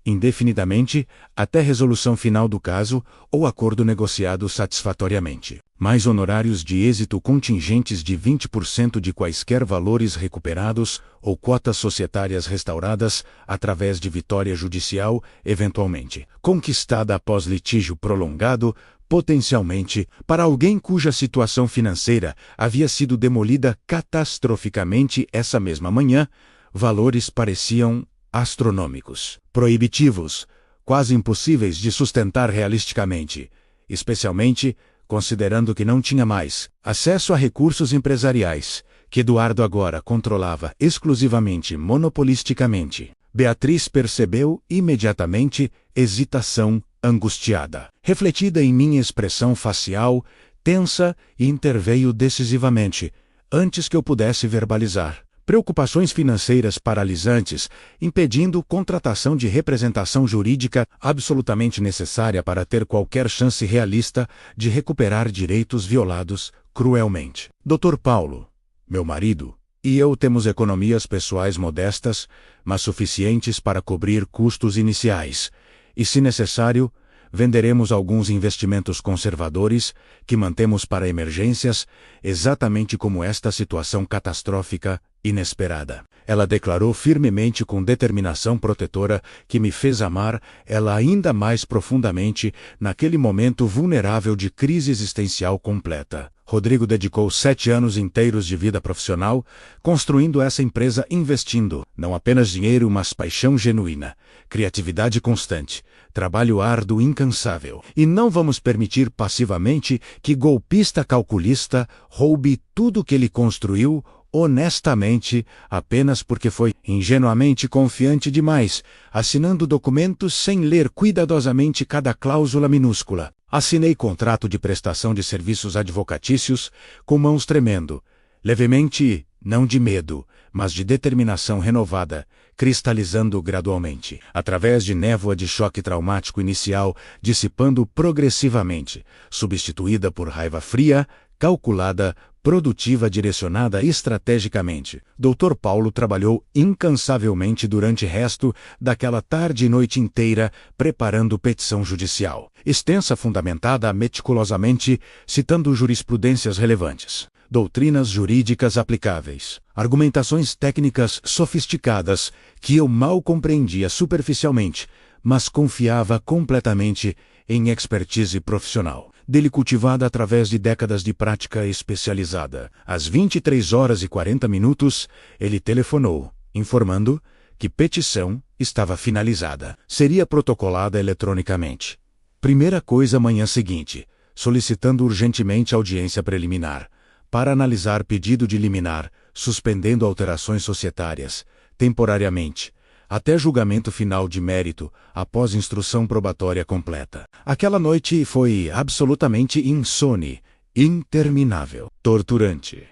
[SPEAKER 1] indefinidamente, até resolução final do caso ou acordo negociado satisfatoriamente. Mais honorários de êxito contingentes de 20% de quaisquer valores recuperados ou cotas societárias restauradas através de vitória judicial, eventualmente conquistada após litígio prolongado, potencialmente, para alguém cuja situação financeira havia sido demolida catastroficamente essa mesma manhã, valores pareciam astronômicos, proibitivos, quase impossíveis de sustentar realisticamente, especialmente considerando que não tinha mais acesso a recursos empresariais, que Eduardo agora controlava exclusivamente monopolisticamente. Beatriz percebeu imediatamente hesitação angustiada, refletida em minha expressão facial, tensa, e interveio decisivamente, antes que eu pudesse verbalizar. Preocupações financeiras paralisantes, impedindo contratação de representação jurídica absolutamente necessária para ter qualquer chance realista de recuperar direitos violados cruelmente. Dr. Paulo, meu marido, e eu temos economias pessoais modestas, mas suficientes para cobrir custos iniciais, e, se necessário, venderemos alguns investimentos conservadores que mantemos para emergências, exatamente como esta situação catastrófica inesperada. Ela declarou firmemente com determinação protetora que me fez amar ela ainda mais profundamente naquele momento vulnerável de crise existencial completa. Rodrigo dedicou 7 anos inteiros de vida profissional construindo essa empresa, investindo não apenas dinheiro, mas paixão genuína, criatividade constante, trabalho árduo incansável. E não vamos permitir passivamente que golpista calculista roube tudo que ele construiu honestamente, apenas porque foi ingenuamente confiante demais, assinando documentos sem ler cuidadosamente cada cláusula minúscula. Assinei contrato de prestação de serviços advocatícios com mãos tremendo, levemente, não de medo, mas de determinação renovada, cristalizando gradualmente, através de névoa de choque traumático inicial, dissipando progressivamente, substituída por raiva fria, calculada, produtiva, direcionada estrategicamente. Dr. Paulo trabalhou incansavelmente durante o resto daquela tarde e noite inteira preparando petição judicial, extensa, fundamentada meticulosamente, citando jurisprudências relevantes. doutrinas jurídicas aplicáveis, argumentações técnicas sofisticadas que eu mal compreendia superficialmente, mas confiava completamente em expertise profissional, dele cultivada através de décadas de prática especializada. Às 23h40, ele telefonou, informando que petição estava finalizada. Seria protocolada eletronicamente. Primeira coisa manhã seguinte, solicitando urgentemente audiência preliminar, para analisar pedido de liminar, suspendendo alterações societárias, temporariamente, até julgamento final de mérito, após instrução probatória completa. Aquela noite foi absolutamente insone, interminável, torturante.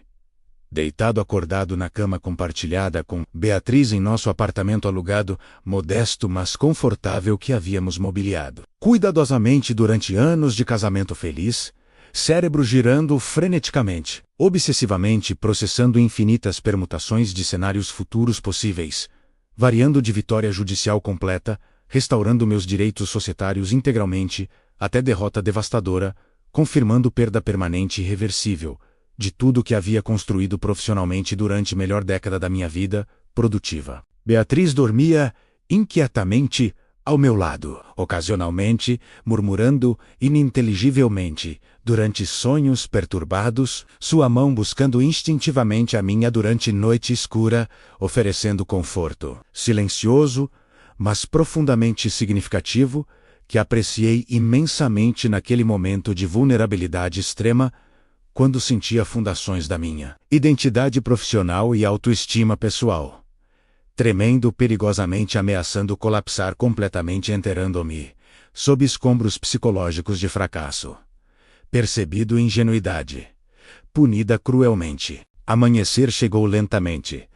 [SPEAKER 1] Deitado acordado na cama compartilhada com Beatriz em nosso apartamento alugado, modesto mas confortável que havíamos mobiliado. Cuidadosamente durante anos de casamento feliz, cérebro girando freneticamente, obsessivamente processando infinitas permutações de cenários futuros possíveis, variando de vitória judicial completa, restaurando meus direitos societários integralmente, até derrota devastadora, confirmando perda permanente e irreversível de tudo que havia construído profissionalmente durante a melhor década da minha vida produtiva. Beatriz dormia inquietamente ao meu lado, ocasionalmente, murmurando ininteligivelmente, durante sonhos perturbados, sua mão buscando instintivamente a minha durante noite escura, oferecendo conforto. Silencioso, mas profundamente significativo, que apreciei imensamente naquele momento de vulnerabilidade extrema, quando sentia fundações da minha identidade profissional e autoestima pessoal tremendo perigosamente, ameaçando colapsar completamente, enterrando-me sob escombros psicológicos de fracasso. Percebido ingenuidade, punida cruelmente. Amanhecer chegou lentamente,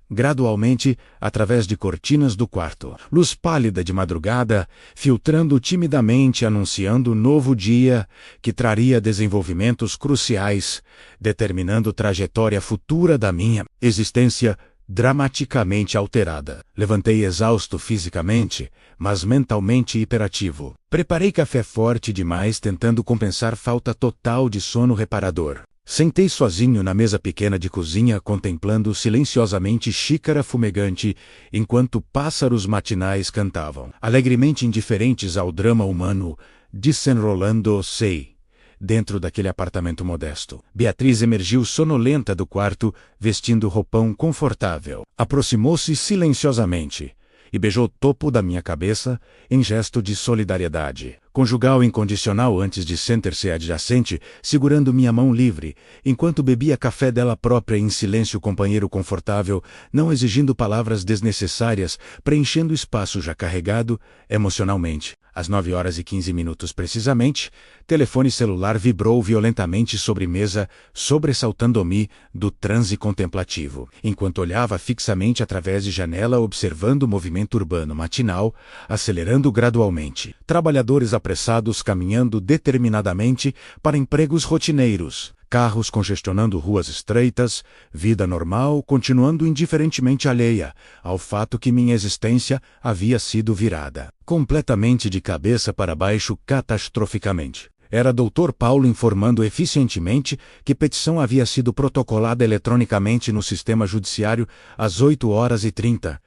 [SPEAKER 1] gradualmente, através de cortinas do quarto. Luz pálida de madrugada, filtrando timidamente, anunciando novo dia que traria desenvolvimentos cruciais, determinando trajetória futura da minha existência dramaticamente alterada. Levantei exausto fisicamente, mas mentalmente hiperativo. Preparei café forte demais, tentando compensar falta total de sono reparador. Sentei sozinho na mesa pequena de cozinha, contemplando silenciosamente xícara fumegante, enquanto pássaros matinais cantavam, alegremente indiferentes ao drama humano, desenrolando-se dentro daquele apartamento modesto. Beatriz emergiu sonolenta do quarto, vestindo roupão confortável. Aproximou-se silenciosamente e beijou o topo da minha cabeça em gesto de solidariedade. Conjugal incondicional antes de sentar-se adjacente, segurando minha mão livre, enquanto bebia café dela própria em silêncio, companheiro confortável, não exigindo palavras desnecessárias, preenchendo o espaço já carregado emocionalmente. Às 9h15 precisamente, telefone celular vibrou violentamente sobre mesa, sobressaltando-me do transe contemplativo, enquanto olhava fixamente através de janela, observando o movimento urbano matinal, acelerando gradualmente. Trabalhadores apressados caminhando determinadamente para empregos rotineiros. Carros congestionando ruas estreitas, vida normal continuando indiferentemente alheia ao fato que minha existência havia sido virada completamente de cabeça para baixo, catastroficamente. Era Dr. Paulo informando eficientemente que petição havia sido protocolada eletronicamente no sistema judiciário às 8h30,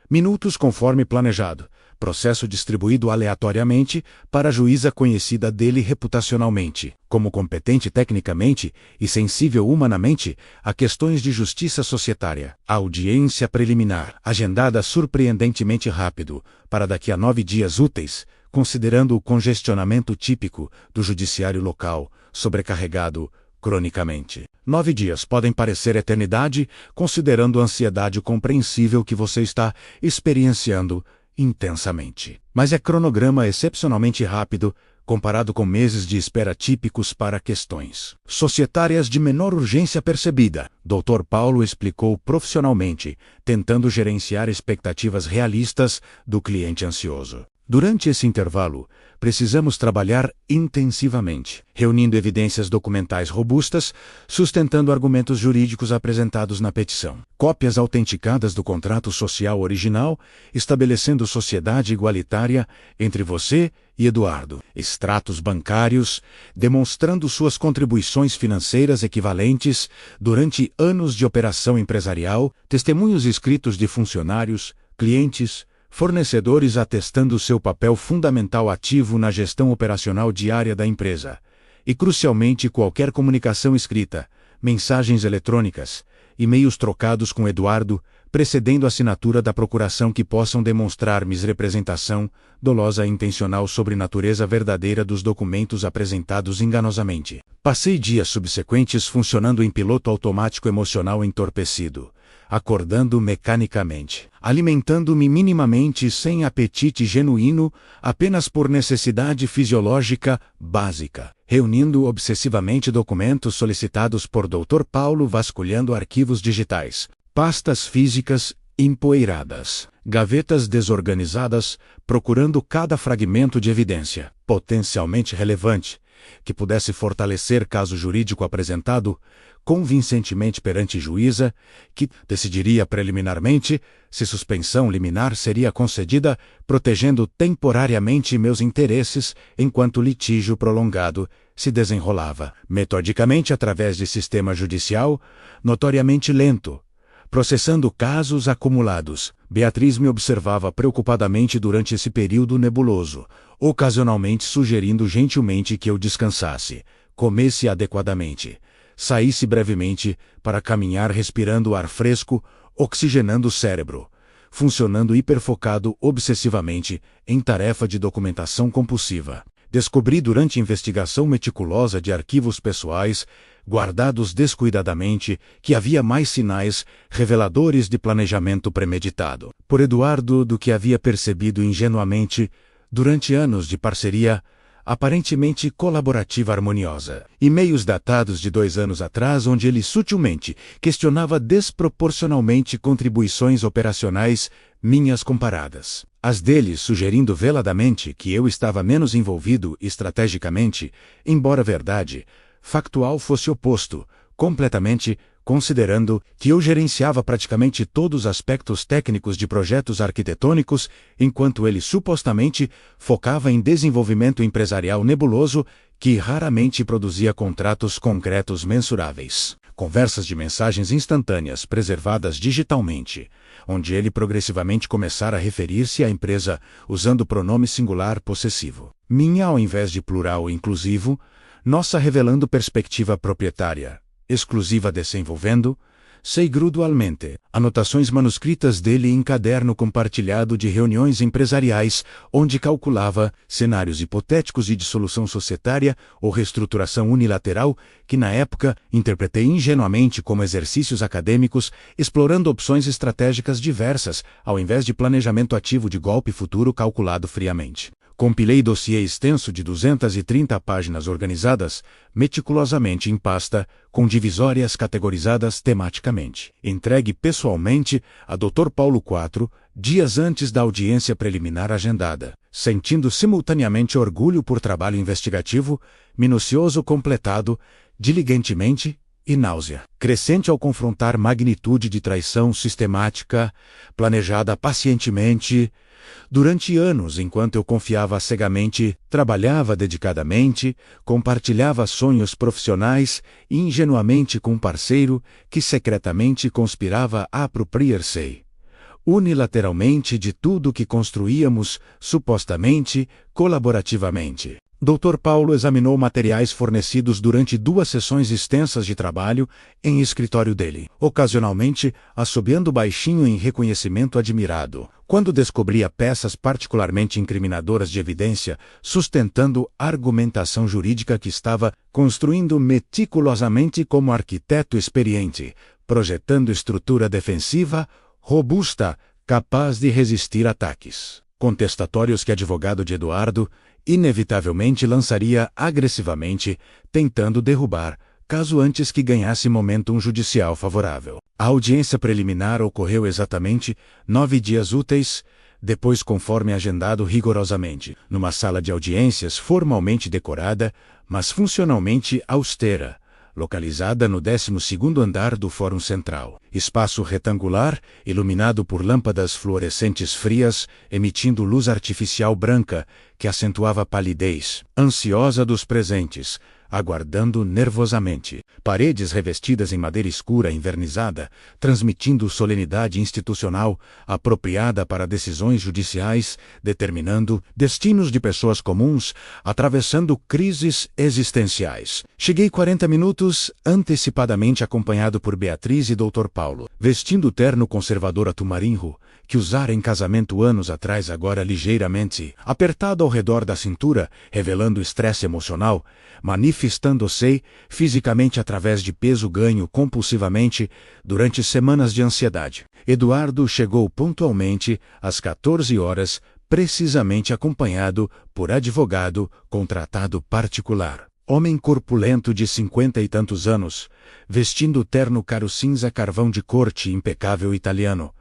[SPEAKER 1] conforme planejado. Processo distribuído aleatoriamente para a juíza conhecida dele reputacionalmente, como competente tecnicamente e sensível humanamente a questões de justiça societária. A audiência preliminar, agendada surpreendentemente rápido, para daqui a 9 dias úteis, considerando o congestionamento típico do judiciário local, sobrecarregado cronicamente. 9 dias podem parecer eternidade, considerando a ansiedade compreensível que você está experienciando intensamente. Mas é cronograma excepcionalmente rápido, comparado com meses de espera típicos para questões societárias de menor urgência percebida. Dr. Paulo explicou profissionalmente, tentando gerenciar expectativas realistas do cliente ansioso. Durante esse intervalo, precisamos trabalhar intensivamente, reunindo evidências documentais robustas, sustentando argumentos jurídicos apresentados na petição. Cópias autenticadas do contrato social original, estabelecendo sociedade igualitária entre você e Eduardo. Extratos bancários, demonstrando suas contribuições financeiras equivalentes durante anos de operação empresarial, testemunhos escritos de funcionários, clientes, fornecedores atestando seu papel fundamental ativo na gestão operacional diária da empresa. E, crucialmente, qualquer comunicação escrita, mensagens eletrônicas, e-mails trocados com Eduardo, precedendo a assinatura da procuração que possam demonstrar misrepresentação, dolosa e intencional sobre natureza verdadeira dos documentos apresentados enganosamente. Passei dias subsequentes funcionando em piloto automático emocional entorpecido, acordando mecanicamente, alimentando-me minimamente sem apetite genuíno, apenas por necessidade fisiológica básica, reunindo obsessivamente documentos solicitados por Dr. Paulo, vasculhando arquivos digitais, pastas físicas empoeiradas, gavetas desorganizadas, procurando cada fragmento de evidência, potencialmente relevante, que pudesse fortalecer caso jurídico apresentado convincentemente perante juíza, que decidiria preliminarmente se suspensão liminar seria concedida, protegendo temporariamente meus interesses enquanto litígio prolongado se desenrolava, metodicamente através de sistema judicial notoriamente lento, processando casos acumulados. Beatriz me observava preocupadamente durante esse período nebuloso, ocasionalmente sugerindo gentilmente que eu descansasse, comesse adequadamente, saísse brevemente para caminhar respirando ar fresco, oxigenando o cérebro, funcionando hiperfocado obsessivamente em tarefa de documentação compulsiva. Descobri durante investigação meticulosa de arquivos pessoais, guardados descuidadamente, que havia mais sinais reveladores de planejamento premeditado por Eduardo do que havia percebido ingenuamente durante anos de parceria aparentemente colaborativa harmoniosa. E-mails datados de 2 anos atrás onde ele sutilmente questionava desproporcionalmente contribuições operacionais minhas comparadas às dele, sugerindo veladamente que eu estava menos envolvido estrategicamente, embora a verdade factual fosse oposto, completamente, considerando que eu gerenciava praticamente todos os aspectos técnicos de projetos arquitetônicos, enquanto ele supostamente focava em desenvolvimento empresarial nebuloso que raramente produzia contratos concretos mensuráveis. Conversas de mensagens instantâneas preservadas digitalmente, onde ele progressivamente começara a referir-se à empresa usando o pronome singular possessivo. Minha ao invés de plural inclusivo, nossa revelando perspectiva proprietária, exclusiva desenvolvendo, sei gradualmente, anotações manuscritas dele em caderno compartilhado de reuniões empresariais, onde calculava cenários hipotéticos de dissolução societária ou reestruturação unilateral, que na época interpretei ingenuamente como exercícios acadêmicos, explorando opções estratégicas diversas, ao invés de planejamento ativo de golpe futuro calculado friamente. Compilei dossiê extenso de 230 páginas organizadas, meticulosamente em pasta, com divisórias categorizadas tematicamente. Entregue pessoalmente a Dr. Paulo IV, dias antes da audiência preliminar agendada, sentindo simultaneamente orgulho por trabalho investigativo, minucioso completado, diligentemente, e náusea crescente ao confrontar magnitude de traição sistemática, planejada pacientemente, durante anos, enquanto eu confiava cegamente, trabalhava dedicadamente, compartilhava sonhos profissionais ingenuamente com um parceiro que secretamente conspirava a apropriar-se unilateralmente de tudo que construíamos, supostamente, colaborativamente. Dr. Paulo examinou materiais fornecidos durante 2 sessões extensas de trabalho em escritório dele, ocasionalmente assobiando baixinho em reconhecimento admirado, quando descobria peças particularmente incriminadoras de evidência, sustentando argumentação jurídica que estava construindo meticulosamente como arquiteto experiente, projetando estrutura defensiva, robusta, capaz de resistir ataques contestatórios que advogado de Eduardo inevitavelmente lançaria agressivamente, tentando derrubar, caso antes que ganhasse momentum judicial favorável. A audiência preliminar ocorreu exatamente 9 dias úteis depois conforme agendado rigorosamente, numa sala de audiências formalmente decorada, mas funcionalmente austera, localizada no 12º andar do Fórum Central. Espaço retangular, iluminado por lâmpadas fluorescentes frias, emitindo luz artificial branca, que acentuava a palidez ansiosa dos presentes, aguardando nervosamente. Paredes revestidas em madeira escura envernizada, transmitindo solenidade institucional apropriada para decisões judiciais, determinando destinos de pessoas comuns, atravessando crises existenciais. Cheguei 40 minutos antecipadamente acompanhado por Beatriz e Dr. Paulo, vestindo o terno conservador atumarinho, que usara em casamento anos atrás, agora ligeiramente apertado ao redor da cintura, revelando estresse emocional, manifestando-se fisicamente através de peso ganho compulsivamente durante semanas de ansiedade. Eduardo chegou pontualmente às 14 horas, precisamente acompanhado por advogado contratado particular. Homem corpulento de 50 e tantos anos, vestindo terno caro cinza carvão de corte impecável italiano.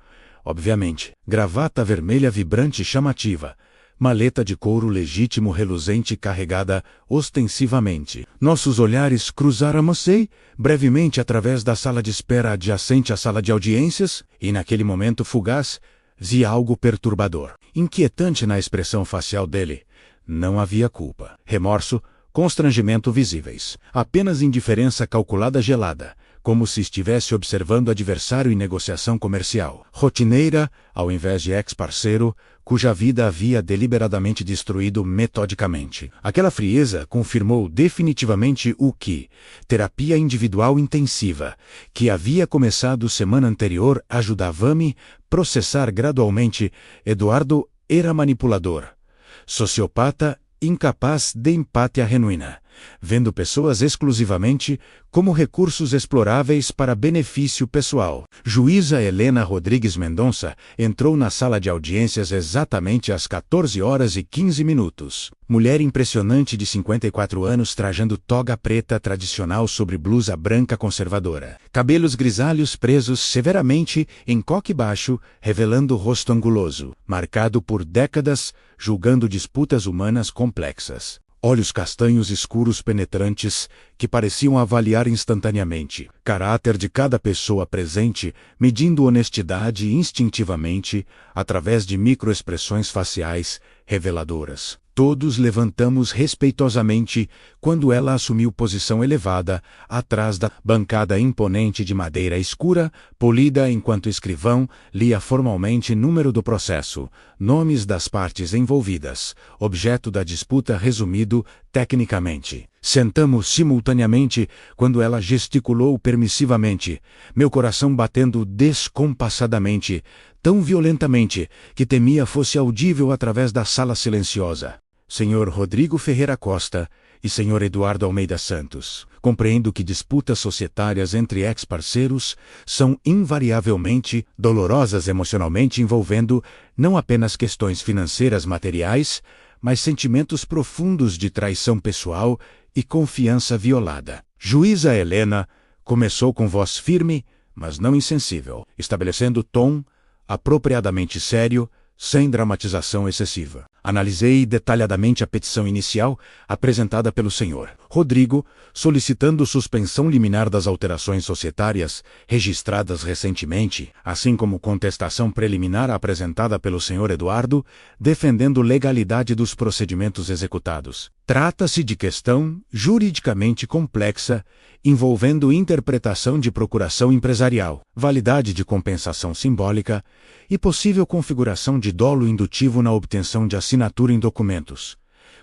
[SPEAKER 1] Obviamente, gravata vermelha vibrante e chamativa, maleta de couro legítimo reluzente carregada ostensivamente. Nossos olhares cruzaram-se brevemente através da sala de espera adjacente à sala de audiências, e naquele momento fugaz, vi algo perturbador, inquietante na expressão facial dele. Não havia culpa, remorso, constrangimento visíveis, apenas indiferença calculada gelada, como se estivesse observando adversário em negociação comercial. Rotineira, ao invés de ex-parceiro, cuja vida havia deliberadamente destruído metodicamente. Aquela frieza confirmou definitivamente o que, terapia individual intensiva, que havia começado semana anterior, ajudava-me processar gradualmente. Eduardo era manipulador, sociopata, incapaz de empatia genuína, vendo pessoas exclusivamente como recursos exploráveis para benefício pessoal. Juíza Helena Rodrigues Mendonça entrou na sala de audiências exatamente às 14 horas e 15 minutos. Mulher impressionante de 54 anos trajando toga preta tradicional sobre blusa branca conservadora. Cabelos grisalhos presos severamente em coque baixo, revelando rosto anguloso, marcado por décadas, julgando disputas humanas complexas. Olhos castanhos escuros penetrantes, que pareciam avaliar instantaneamente caráter de cada pessoa presente, medindo honestidade instintivamente, através de microexpressões faciais reveladoras. Todos levantamos respeitosamente quando ela assumiu posição elevada, atrás da bancada imponente de madeira escura, polida enquanto o escrivão lia formalmente número do processo, nomes das partes envolvidas, objeto da disputa resumido tecnicamente. Sentamos simultaneamente quando ela gesticulou permissivamente, meu coração batendo descompassadamente, tão violentamente que temia fosse audível através da sala silenciosa. Senhor Rodrigo Ferreira Costa e Senhor Eduardo Almeida Santos, compreendo que disputas societárias entre ex-parceiros são invariavelmente dolorosas emocionalmente, envolvendo não apenas questões financeiras materiais, mas sentimentos profundos de traição pessoal e confiança violada. Juíza Helena começou com voz firme, mas não insensível, estabelecendo tom apropriadamente sério, sem dramatização excessiva. Analisei detalhadamente a petição inicial apresentada pelo Sr. Rodrigo, solicitando suspensão liminar das alterações societárias registradas recentemente, assim como contestação preliminar apresentada pelo Sr. Eduardo, defendendo legalidade dos procedimentos executados. Trata-se de questão juridicamente complexa, envolvendo interpretação de procuração empresarial, validade de compensação simbólica e possível configuração de dolo indutivo na obtenção de assinatura em documentos,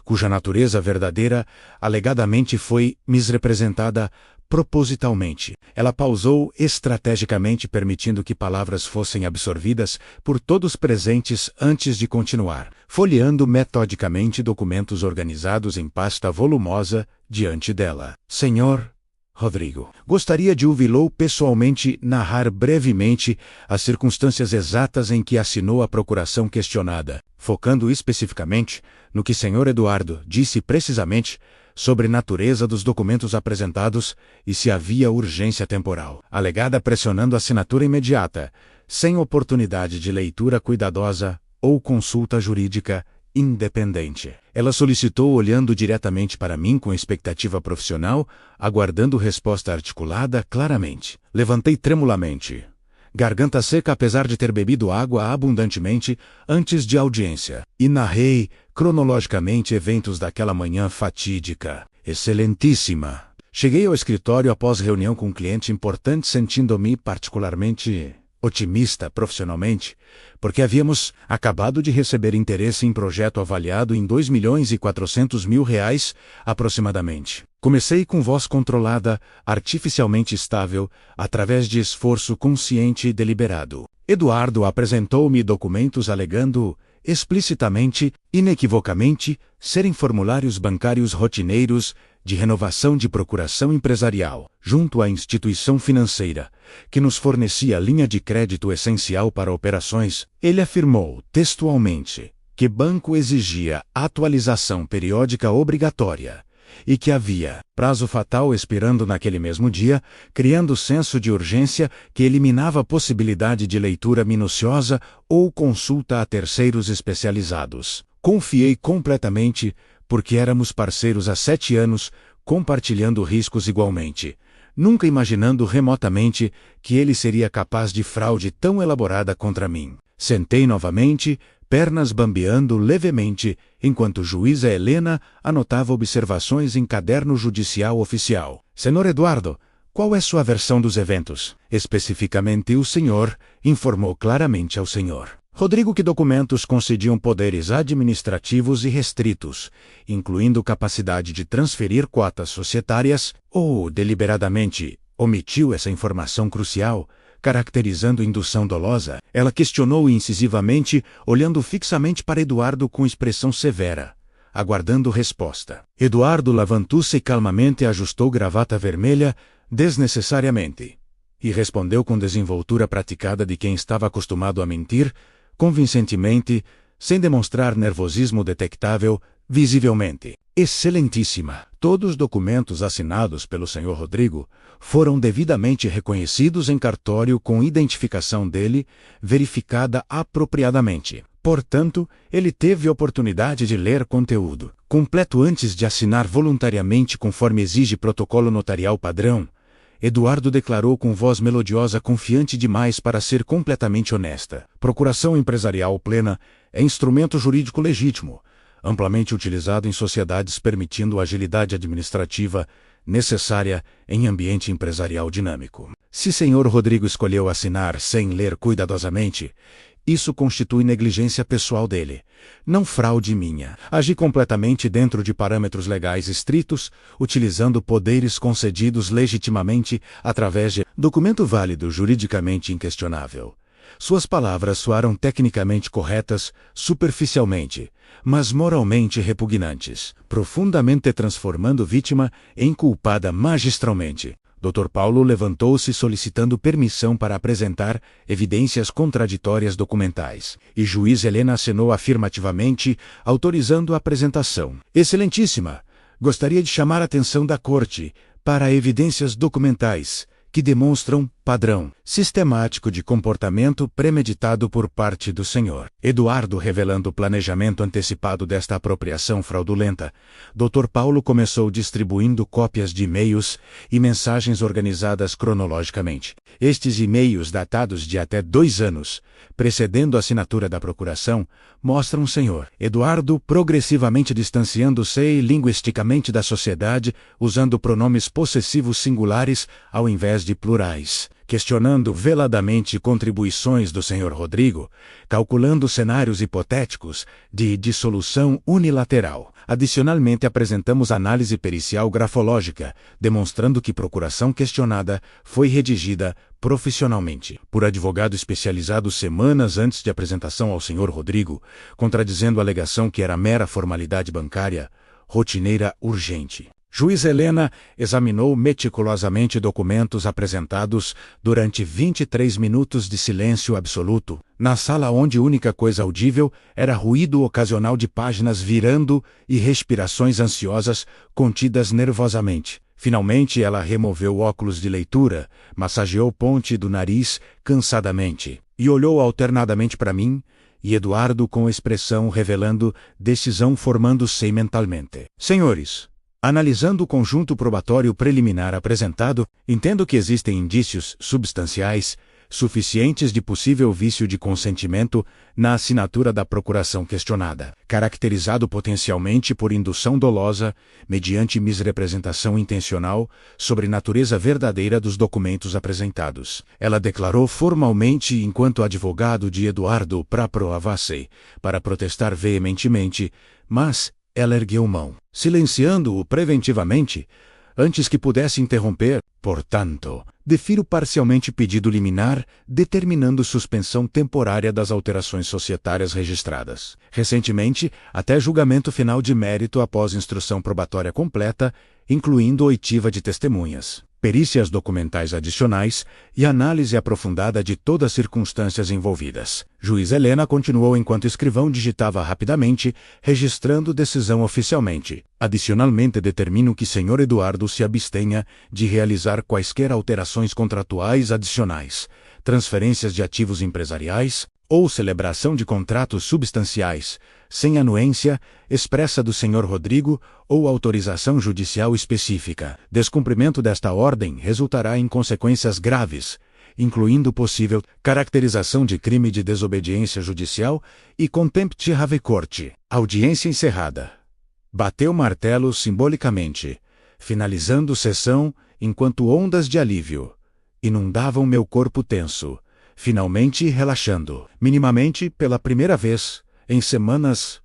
[SPEAKER 1] cuja natureza verdadeira alegadamente foi misrepresentada propositalmente. Ela pausou estrategicamente, permitindo que palavras fossem absorvidas por todos presentes antes de continuar, folheando metodicamente documentos organizados em pasta volumosa diante dela. Senhor Rodrigo, gostaria de ouvi-lo pessoalmente narrar brevemente as circunstâncias exatas em que assinou a procuração questionada, focando especificamente no que Sr. Eduardo disse precisamente sobre natureza dos documentos apresentados e se havia urgência temporal, alegada pressionando assinatura imediata, sem oportunidade de leitura cuidadosa ou consulta jurídica independente. Ela solicitou olhando diretamente para mim com expectativa profissional, aguardando resposta articulada claramente. Levantei tremulamente, garganta seca apesar de ter bebido água abundantemente antes de audiência, e narrei, cronologicamente, eventos daquela manhã fatídica. Excelentíssima! Cheguei ao escritório após reunião com um cliente importante, sentindo-me particularmente otimista profissionalmente, porque havíamos acabado de receber interesse em projeto avaliado em R$ 2.400.000 aproximadamente. Comecei com voz controlada, artificialmente estável, através de esforço consciente e deliberado. Eduardo apresentou-me documentos alegando, explicitamente, inequivocamente, serem formulários bancários rotineiros de renovação de procuração empresarial, junto à instituição financeira, que nos fornecia linha de crédito essencial para operações. Ele afirmou, textualmente, que banco exigia atualização periódica obrigatória e que havia prazo fatal expirando naquele mesmo dia, criando senso de urgência que eliminava a possibilidade de leitura minuciosa ou consulta a terceiros especializados. Confiei completamente, porque éramos parceiros há 7 anos, compartilhando riscos igualmente, nunca imaginando remotamente que ele seria capaz de fraude tão elaborada contra mim. Sentei novamente, pernas bambeando levemente, enquanto juíza Helena anotava observações em caderno judicial oficial. Senhor Eduardo, qual é sua versão dos eventos? Especificamente o senhor informou claramente ao senhor Rodrigo que documentos concediam poderes administrativos irrestritos, incluindo capacidade de transferir cotas societárias, ou deliberadamente omitiu essa informação crucial, caracterizando indução dolosa. Ela questionou incisivamente, olhando fixamente para Eduardo com expressão severa, aguardando resposta. Eduardo levantou-se calmamente e ajustou gravata vermelha, desnecessariamente, e respondeu com desenvoltura praticada de quem estava acostumado a mentir, convincentemente, sem demonstrar nervosismo detectável, visivelmente. Excelentíssima! Todos os documentos assinados pelo Sr. Rodrigo foram devidamente reconhecidos em cartório com identificação dele, verificada apropriadamente. Portanto, ele teve oportunidade de ler conteúdo completo antes de assinar voluntariamente conforme exige protocolo notarial padrão. Eduardo declarou com voz melodiosa confiante demais para ser completamente honesta. Procuração empresarial plena é instrumento jurídico legítimo, amplamente utilizado em sociedades permitindo a agilidade administrativa necessária em ambiente empresarial dinâmico. Se Sr. Rodrigo escolheu assinar sem ler cuidadosamente, isso constitui negligência pessoal dele, não fraude minha. Agi completamente dentro de parâmetros legais estritos, utilizando poderes concedidos legitimamente através de documento válido juridicamente inquestionável. Suas palavras soaram tecnicamente corretas, superficialmente, mas moralmente repugnantes, profundamente transformando vítima em culpada magistralmente. Dr. Paulo levantou-se solicitando permissão para apresentar evidências contraditórias documentais, e juiz Helena acenou afirmativamente, autorizando a apresentação. Excelentíssima, gostaria de chamar a atenção da Corte para evidências documentais que demonstram padrão sistemático de comportamento premeditado por parte do senhor Eduardo, revelando o planejamento antecipado desta apropriação fraudulenta. Dr. Paulo começou distribuindo cópias de e-mails e mensagens organizadas cronologicamente. Estes e-mails, datados de até 2 anos, precedendo a assinatura da procuração, mostram o senhor Eduardo progressivamente distanciando-se linguisticamente da sociedade, usando pronomes possessivos singulares ao invés de plurais, questionando veladamente contribuições do Sr. Rodrigo, calculando cenários hipotéticos de dissolução unilateral. Adicionalmente, apresentamos análise pericial grafológica, demonstrando que procuração questionada foi redigida profissionalmente por advogado especializado semanas antes de apresentação ao Sr. Rodrigo, contradizendo a alegação que era mera formalidade bancária, rotineira urgente. Juiz Helena examinou meticulosamente documentos apresentados durante 23 minutos de silêncio absoluto, na sala onde única coisa audível era ruído ocasional de páginas virando e respirações ansiosas contidas nervosamente. Finalmente ela removeu o óculos de leitura, massageou ponte do nariz cansadamente, e olhou alternadamente para mim e Eduardo com expressão revelando decisão formando-se mentalmente. Senhores, analisando o conjunto probatório preliminar apresentado, entendo que existem indícios substanciais suficientes de possível vício de consentimento na assinatura da procuração questionada, caracterizado potencialmente por indução dolosa, mediante misrepresentação intencional, sobre natureza verdadeira dos documentos apresentados. Ela declarou formalmente enquanto advogado de Eduardo Praproavassei, para protestar veementemente, mas ela ergueu mão, silenciando-o preventivamente, antes que pudesse interromper. Portanto, defiro parcialmente pedido liminar, determinando suspensão temporária das alterações societárias registradas. Recentemente, até julgamento final de mérito após instrução probatória completa, incluindo oitiva de testemunhas, perícias documentais adicionais e análise aprofundada de todas as circunstâncias envolvidas. Juiz Helena continuou enquanto escrivão digitava rapidamente, registrando decisão oficialmente. Adicionalmente determino que Sr. Eduardo se abstenha de realizar quaisquer alterações contratuais adicionais, transferências de ativos empresariais ou celebração de contratos substanciais, sem anuência expressa do Sr. Rodrigo ou autorização judicial específica. Descumprimento desta ordem resultará em consequências graves, incluindo possível caracterização de crime de desobediência judicial e contempt habeas corpus. Audiência encerrada. Bateu o martelo simbolicamente, finalizando sessão, enquanto ondas de alívio inundavam meu corpo tenso, finalmente relaxando, minimamente pela primeira vez, em semanas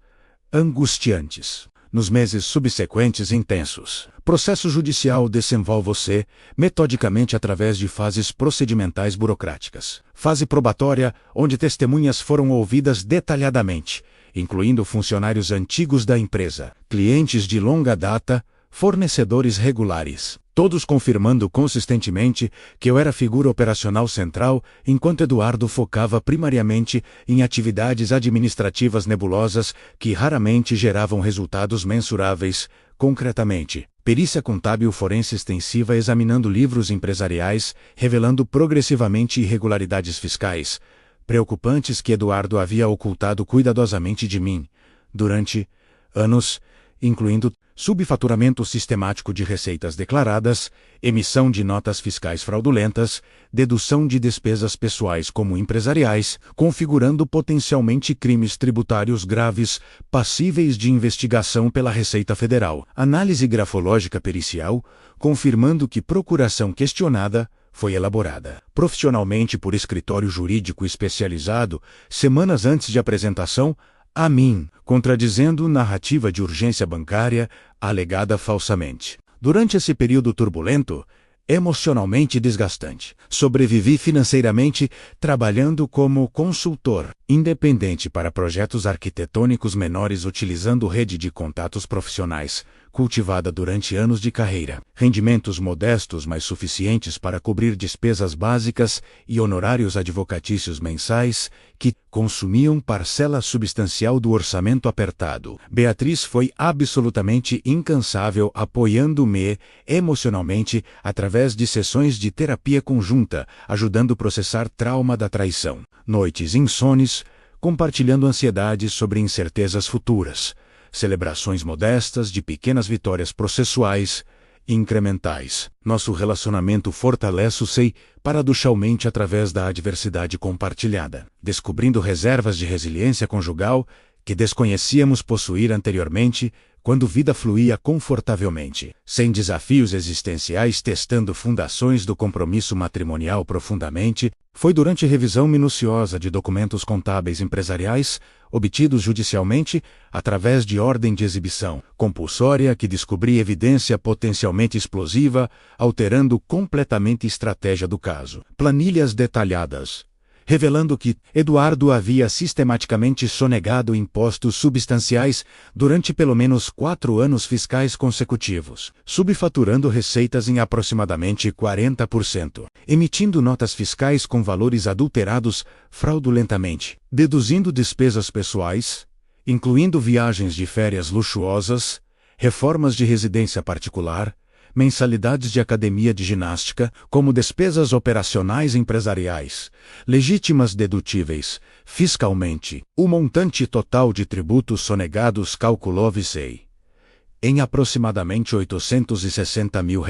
[SPEAKER 1] angustiantes. Nos meses subsequentes intensos, processo judicial desenvolve-se metodicamente através de fases procedimentais burocráticas. Fase probatória, onde testemunhas foram ouvidas detalhadamente, incluindo funcionários antigos da empresa, clientes de longa data, fornecedores regulares, todos confirmando consistentemente que eu era figura operacional central, enquanto Eduardo focava primariamente em atividades administrativas nebulosas que raramente geravam resultados mensuráveis. Concretamente, perícia contábil forense extensiva examinando livros empresariais, revelando progressivamente irregularidades fiscais, preocupantes que Eduardo havia ocultado cuidadosamente de mim, durante anos, incluindo subfaturamento sistemático de receitas declaradas, emissão de notas fiscais fraudulentas, dedução de despesas pessoais como empresariais, configurando potencialmente crimes tributários graves, passíveis de investigação pela Receita Federal. Análise grafológica pericial, confirmando que procuração questionada foi elaborada profissionalmente por escritório jurídico especializado, semanas antes de apresentação, a mim, contradizendo narrativa de urgência bancária, alegada falsamente. Durante esse período turbulento, emocionalmente desgastante, sobrevivi financeiramente trabalhando como consultor independente para projetos arquitetônicos menores utilizando rede de contatos profissionais, cultivada durante anos de carreira, rendimentos modestos mas suficientes para cobrir despesas básicas e honorários advocatícios mensais, que consumiam parcela substancial do orçamento apertado. Beatriz foi absolutamente incansável apoiando-me emocionalmente através de sessões de terapia conjunta, ajudando a processar trauma da traição, noites insones, compartilhando ansiedades sobre incertezas futuras, celebrações modestas de pequenas vitórias processuais e incrementais. Nosso relacionamento fortalece-se paradoxalmente através da adversidade compartilhada, descobrindo reservas de resiliência conjugal que desconhecíamos possuir anteriormente, quando vida fluía confortavelmente, sem desafios existenciais, testando fundações do compromisso matrimonial profundamente. Foi durante revisão minuciosa de documentos contábeis empresariais, obtidos judicialmente, através de ordem de exibição compulsória, que descobri evidência potencialmente explosiva, alterando completamente a estratégia do caso. Planilhas detalhadas, revelando que Eduardo havia sistematicamente sonegado impostos substanciais durante pelo menos 4 anos fiscais consecutivos, subfaturando receitas em aproximadamente 40%, emitindo notas fiscais com valores adulterados fraudulentamente, deduzindo despesas pessoais, incluindo viagens de férias luxuosas, reformas de residência particular, mensalidades de academia de ginástica, como despesas operacionais empresariais, legítimas dedutíveis, fiscalmente. O montante total de tributos sonegados calculou-se em aproximadamente R$ 860 mil.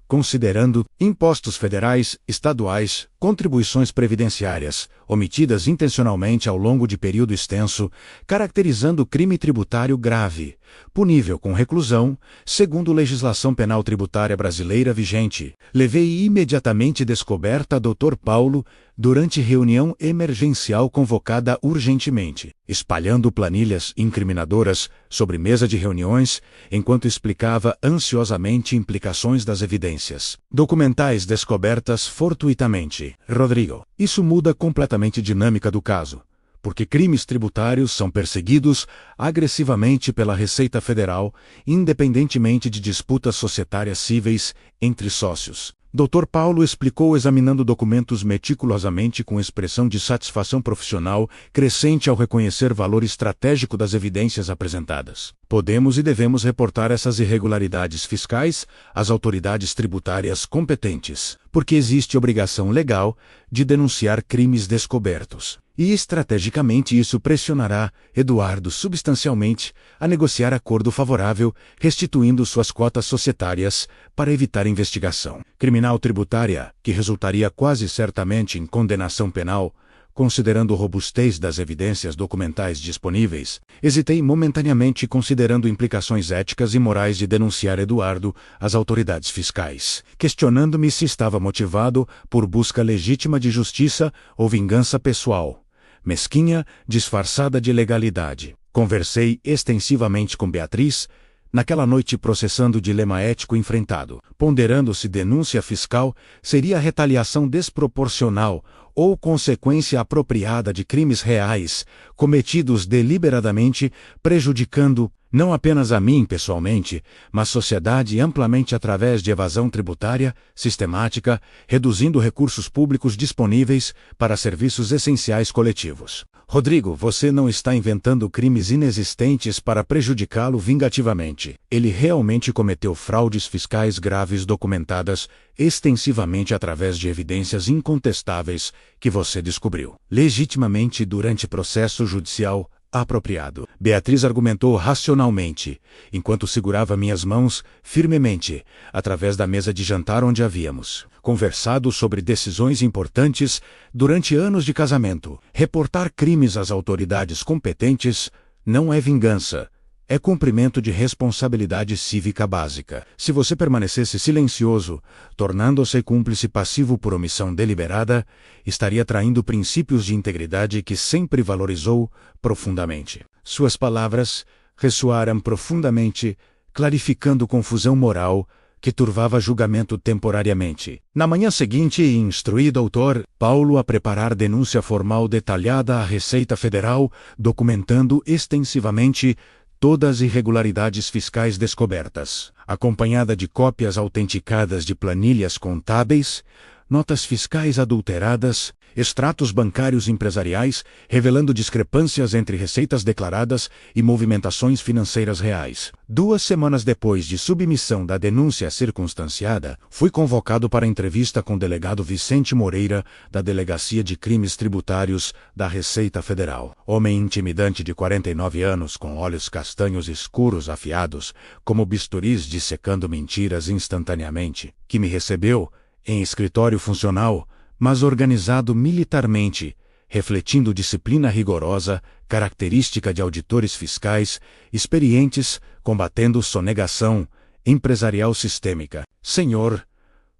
[SPEAKER 1] Considerando impostos federais, estaduais, contribuições previdenciárias, omitidas intencionalmente ao longo de período extenso, caracterizando crime tributário grave, punível com reclusão, segundo legislação penal tributária brasileira vigente. Levei imediatamente descoberta a Dr. Paulo durante reunião emergencial convocada urgentemente, espalhando planilhas incriminadoras sobre mesa de reuniões, enquanto explicava ansiosamente implicações das evidências documentais descobertas fortuitamente. Rodrigo, isso muda completamente a dinâmica do caso, porque crimes tributários são perseguidos agressivamente pela Receita Federal, independentemente de disputas societárias cíveis entre sócios. Dr. Paulo explicou examinando documentos meticulosamente com expressão de satisfação profissional crescente ao reconhecer valor estratégico das evidências apresentadas. Podemos e devemos reportar essas irregularidades fiscais às autoridades tributárias competentes, porque existe obrigação legal de denunciar crimes descobertos. E estrategicamente isso pressionará Eduardo substancialmente a negociar acordo favorável, restituindo suas cotas societárias para evitar investigação criminal tributária, que resultaria quase certamente em condenação penal. Considerando a robustez das evidências documentais disponíveis, hesitei momentaneamente considerando implicações éticas e morais de denunciar Eduardo às autoridades fiscais, questionando-me se estava motivado por busca legítima de justiça ou vingança pessoal, mesquinha, disfarçada de legalidade. Conversei extensivamente com Beatriz, naquela noite processando o dilema ético enfrentado, ponderando se denúncia fiscal seria retaliação desproporcional ou consequência apropriada de crimes reais, cometidos deliberadamente, prejudicando não apenas a mim pessoalmente, mas a sociedade amplamente através de evasão tributária sistemática, reduzindo recursos públicos disponíveis para serviços essenciais coletivos. Rodrigo, você não está inventando crimes inexistentes para prejudicá-lo vingativamente. Ele realmente cometeu fraudes fiscais graves documentadas extensivamente através de evidências incontestáveis que você descobriu legitimamente durante processo judicial apropriado. Beatriz argumentou racionalmente, enquanto segurava minhas mãos firmemente, através da mesa de jantar onde havíamos conversado sobre decisões importantes durante anos de casamento. Reportar crimes às autoridades competentes não é vingança, é cumprimento de responsabilidade cívica básica. Se você permanecesse silencioso, tornando-se cúmplice passivo por omissão deliberada, estaria traindo princípios de integridade que sempre valorizou profundamente. Suas palavras ressoaram profundamente, clarificando confusão moral que turvava julgamento temporariamente. Na manhã seguinte, instruí Dr. Paulo a preparar denúncia formal detalhada à Receita Federal, documentando extensivamente todas as irregularidades fiscais descobertas, acompanhada de cópias autenticadas de planilhas contábeis, notas fiscais adulteradas, extratos bancários empresariais, revelando discrepâncias entre receitas declaradas e movimentações financeiras reais. 2 semanas depois de submissão da denúncia circunstanciada, fui convocado para entrevista com o delegado Vicente Moreira, da Delegacia de Crimes Tributários da Receita Federal. Homem intimidante de 49 anos, com olhos castanhos escuros afiados, como bisturis dissecando mentiras instantaneamente, que me recebeu em escritório funcional, mas organizado militarmente, refletindo disciplina rigorosa, característica de auditores fiscais, experientes, combatendo sonegação empresarial sistêmica. Senhor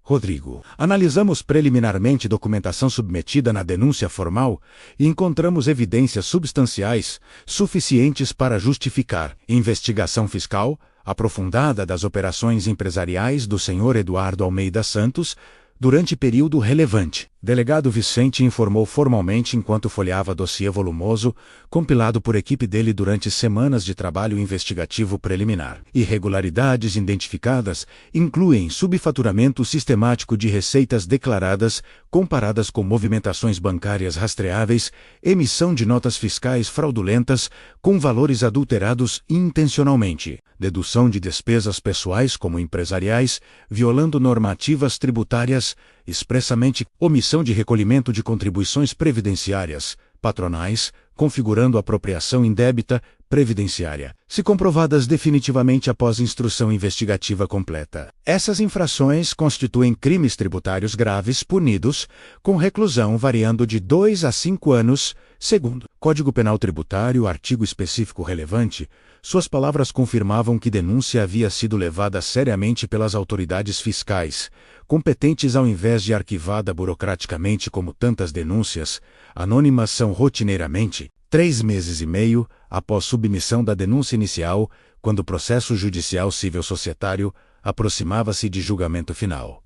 [SPEAKER 1] Rodrigo, analisamos preliminarmente documentação submetida na denúncia formal e encontramos evidências substanciais suficientes para justificar investigação fiscal aprofundada das operações empresariais do senhor Eduardo Almeida Santos durante período relevante. Delegado Vicente informou formalmente enquanto folheava dossiê volumoso, compilado por equipe dele durante semanas de trabalho investigativo preliminar. Irregularidades identificadas incluem subfaturamento sistemático de receitas declaradas, comparadas com movimentações bancárias rastreáveis, emissão de notas fiscais fraudulentas, com valores adulterados intencionalmente, dedução de despesas pessoais como empresariais, violando normativas tributárias, expressamente omissão de recolhimento de contribuições previdenciárias, patronais, configurando apropriação indébita, previdenciária, se comprovadas definitivamente após instrução investigativa completa. Essas infrações constituem crimes tributários graves punidos, com reclusão variando de 2 a 5 anos, segundo Código Penal Tributário, artigo específico relevante. Suas palavras confirmavam que denúncia havia sido levada seriamente pelas autoridades fiscais, competentes ao invés de arquivada burocraticamente como tantas denúncias, anônimas são rotineiramente, 3 meses e meio após submissão da denúncia inicial, quando o processo judicial civil societário aproximava-se de julgamento final.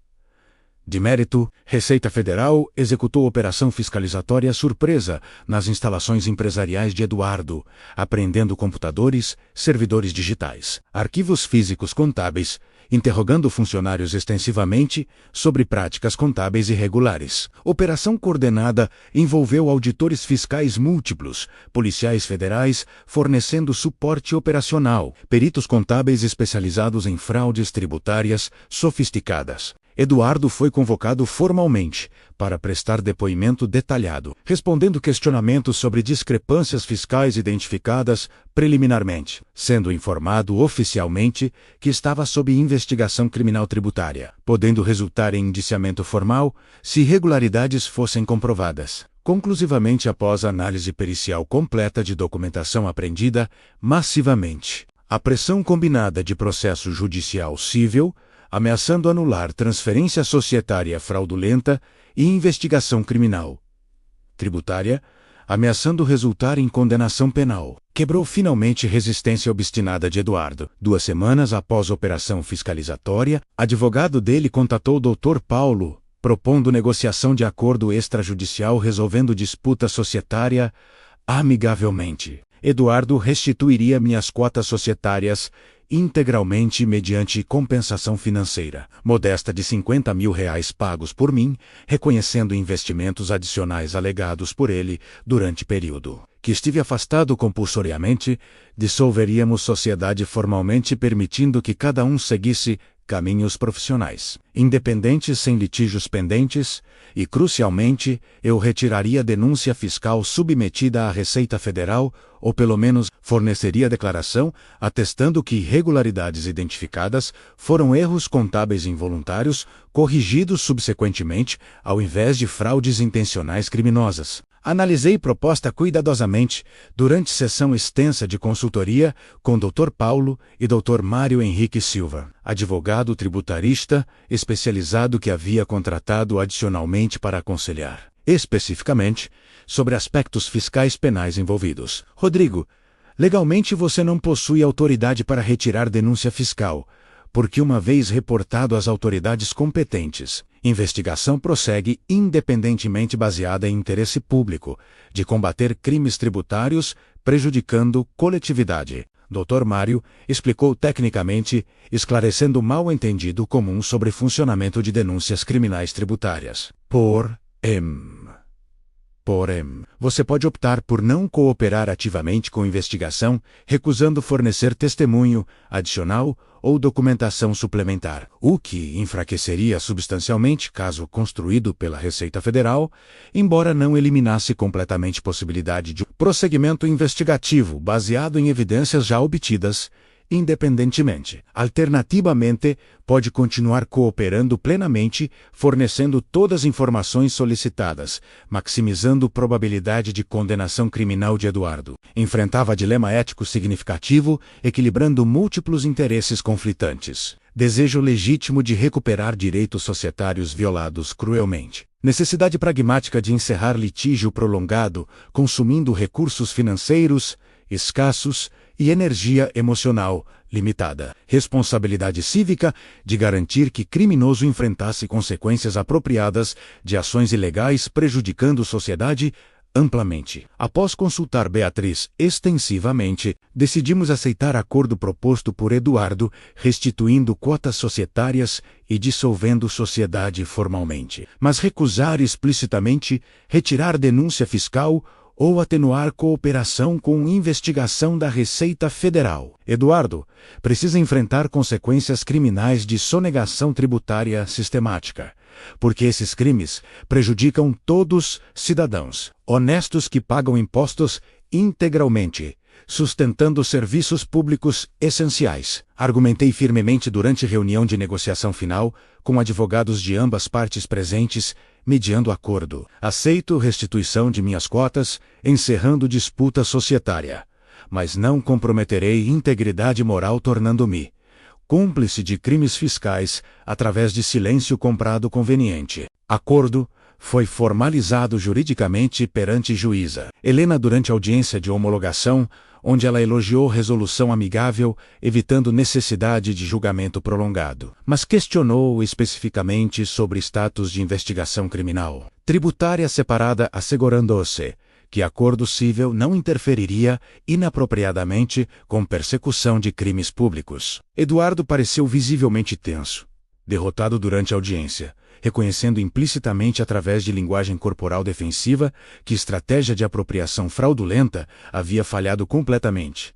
[SPEAKER 1] De mérito, Receita Federal executou operação fiscalizatória surpresa nas instalações empresariais de Eduardo, apreendendo computadores, servidores digitais, arquivos físicos contábeis, interrogando funcionários extensivamente sobre práticas contábeis irregulares. Operação coordenada envolveu auditores fiscais múltiplos, policiais federais fornecendo suporte operacional, peritos contábeis especializados em fraudes tributárias sofisticadas. Eduardo foi convocado formalmente para prestar depoimento detalhado, respondendo questionamentos sobre discrepâncias fiscais identificadas preliminarmente, sendo informado oficialmente que estava sob investigação criminal tributária, podendo resultar em indiciamento formal se irregularidades fossem comprovadas. Conclusivamente, após análise pericial completa de documentação apreendida massivamente, a pressão combinada de processo judicial civil, ameaçando anular transferência societária fraudulenta e investigação criminal tributária, ameaçando resultar em condenação penal, quebrou finalmente resistência obstinada de Eduardo. 2 semanas após a operação fiscalizatória, advogado dele contatou o Dr. Paulo, propondo negociação de acordo extrajudicial resolvendo disputa societária amigavelmente. Eduardo restituiria minhas cotas societárias integralmente mediante compensação financeira, modesta de R$50 mil pagos por mim, reconhecendo investimentos adicionais alegados por ele durante período que estive afastado compulsoriamente, dissolveríamos sociedade formalmente permitindo que cada um seguisse caminhos profissionais, independentes sem litígios pendentes, e, crucialmente, eu retiraria a denúncia fiscal submetida à Receita Federal, ou pelo menos forneceria declaração atestando que irregularidades identificadas foram erros contábeis involuntários, corrigidos subsequentemente, ao invés de fraudes intencionais criminosas. Analisei proposta cuidadosamente durante sessão extensa de consultoria com Dr. Paulo e Dr. Mário Henrique Silva, advogado tributarista especializado que havia contratado adicionalmente para aconselhar, especificamente, sobre aspectos fiscais penais envolvidos. Rodrigo, legalmente você não possui autoridade para retirar denúncia fiscal, porque uma vez reportado às autoridades competentes, investigação prossegue independentemente baseada em interesse público, de combater crimes tributários, prejudicando coletividade. Dr. Mário explicou tecnicamente, esclarecendo o mal-entendido comum sobre funcionamento de denúncias criminais tributárias. Porém, você pode optar por não cooperar ativamente com investigação, recusando fornecer testemunho adicional ou documentação suplementar, o que enfraqueceria substancialmente caso construído pela Receita Federal, embora não eliminasse completamente possibilidade de prosseguimento investigativo baseado em evidências já obtidas, independentemente. Alternativamente, pode continuar cooperando plenamente, fornecendo todas as informações solicitadas, maximizando a probabilidade de condenação criminal de Eduardo. Enfrentava dilema ético significativo, equilibrando múltiplos interesses conflitantes. Desejo legítimo de recuperar direitos societários violados cruelmente. Necessidade pragmática de encerrar litígio prolongado, consumindo recursos financeiros escassos e energia emocional limitada. Responsabilidade cívica de garantir que criminoso enfrentasse consequências apropriadas de ações ilegais prejudicando sociedade amplamente. Após consultar Beatriz extensivamente, decidimos aceitar acordo proposto por Eduardo, restituindo cotas societárias e dissolvendo sociedade formalmente. Mas recusar explicitamente retirar denúncia fiscal ou atenuar cooperação com investigação da Receita Federal. Eduardo precisa enfrentar consequências criminais de sonegação tributária sistemática, porque esses crimes prejudicam todos cidadãos honestos que pagam impostos integralmente, sustentando serviços públicos essenciais. Argumentei firmemente durante reunião de negociação final, com advogados de ambas partes presentes, mediando acordo. Aceito restituição de minhas cotas, encerrando disputa societária. Mas não comprometerei integridade moral tornando-me cúmplice de crimes fiscais através de silêncio comprado conveniente. Acordo foi formalizado juridicamente perante juíza Helena durante a audiência de homologação, onde ela elogiou resolução amigável, evitando necessidade de julgamento prolongado, mas questionou especificamente sobre status de investigação criminal tributária separada, assegurando-se que acordo civil não interferiria inapropriadamente com persecução de crimes públicos. Eduardo pareceu visivelmente tenso, derrotado durante a audiência, reconhecendo implicitamente através de linguagem corporal defensiva que estratégia de apropriação fraudulenta havia falhado completamente,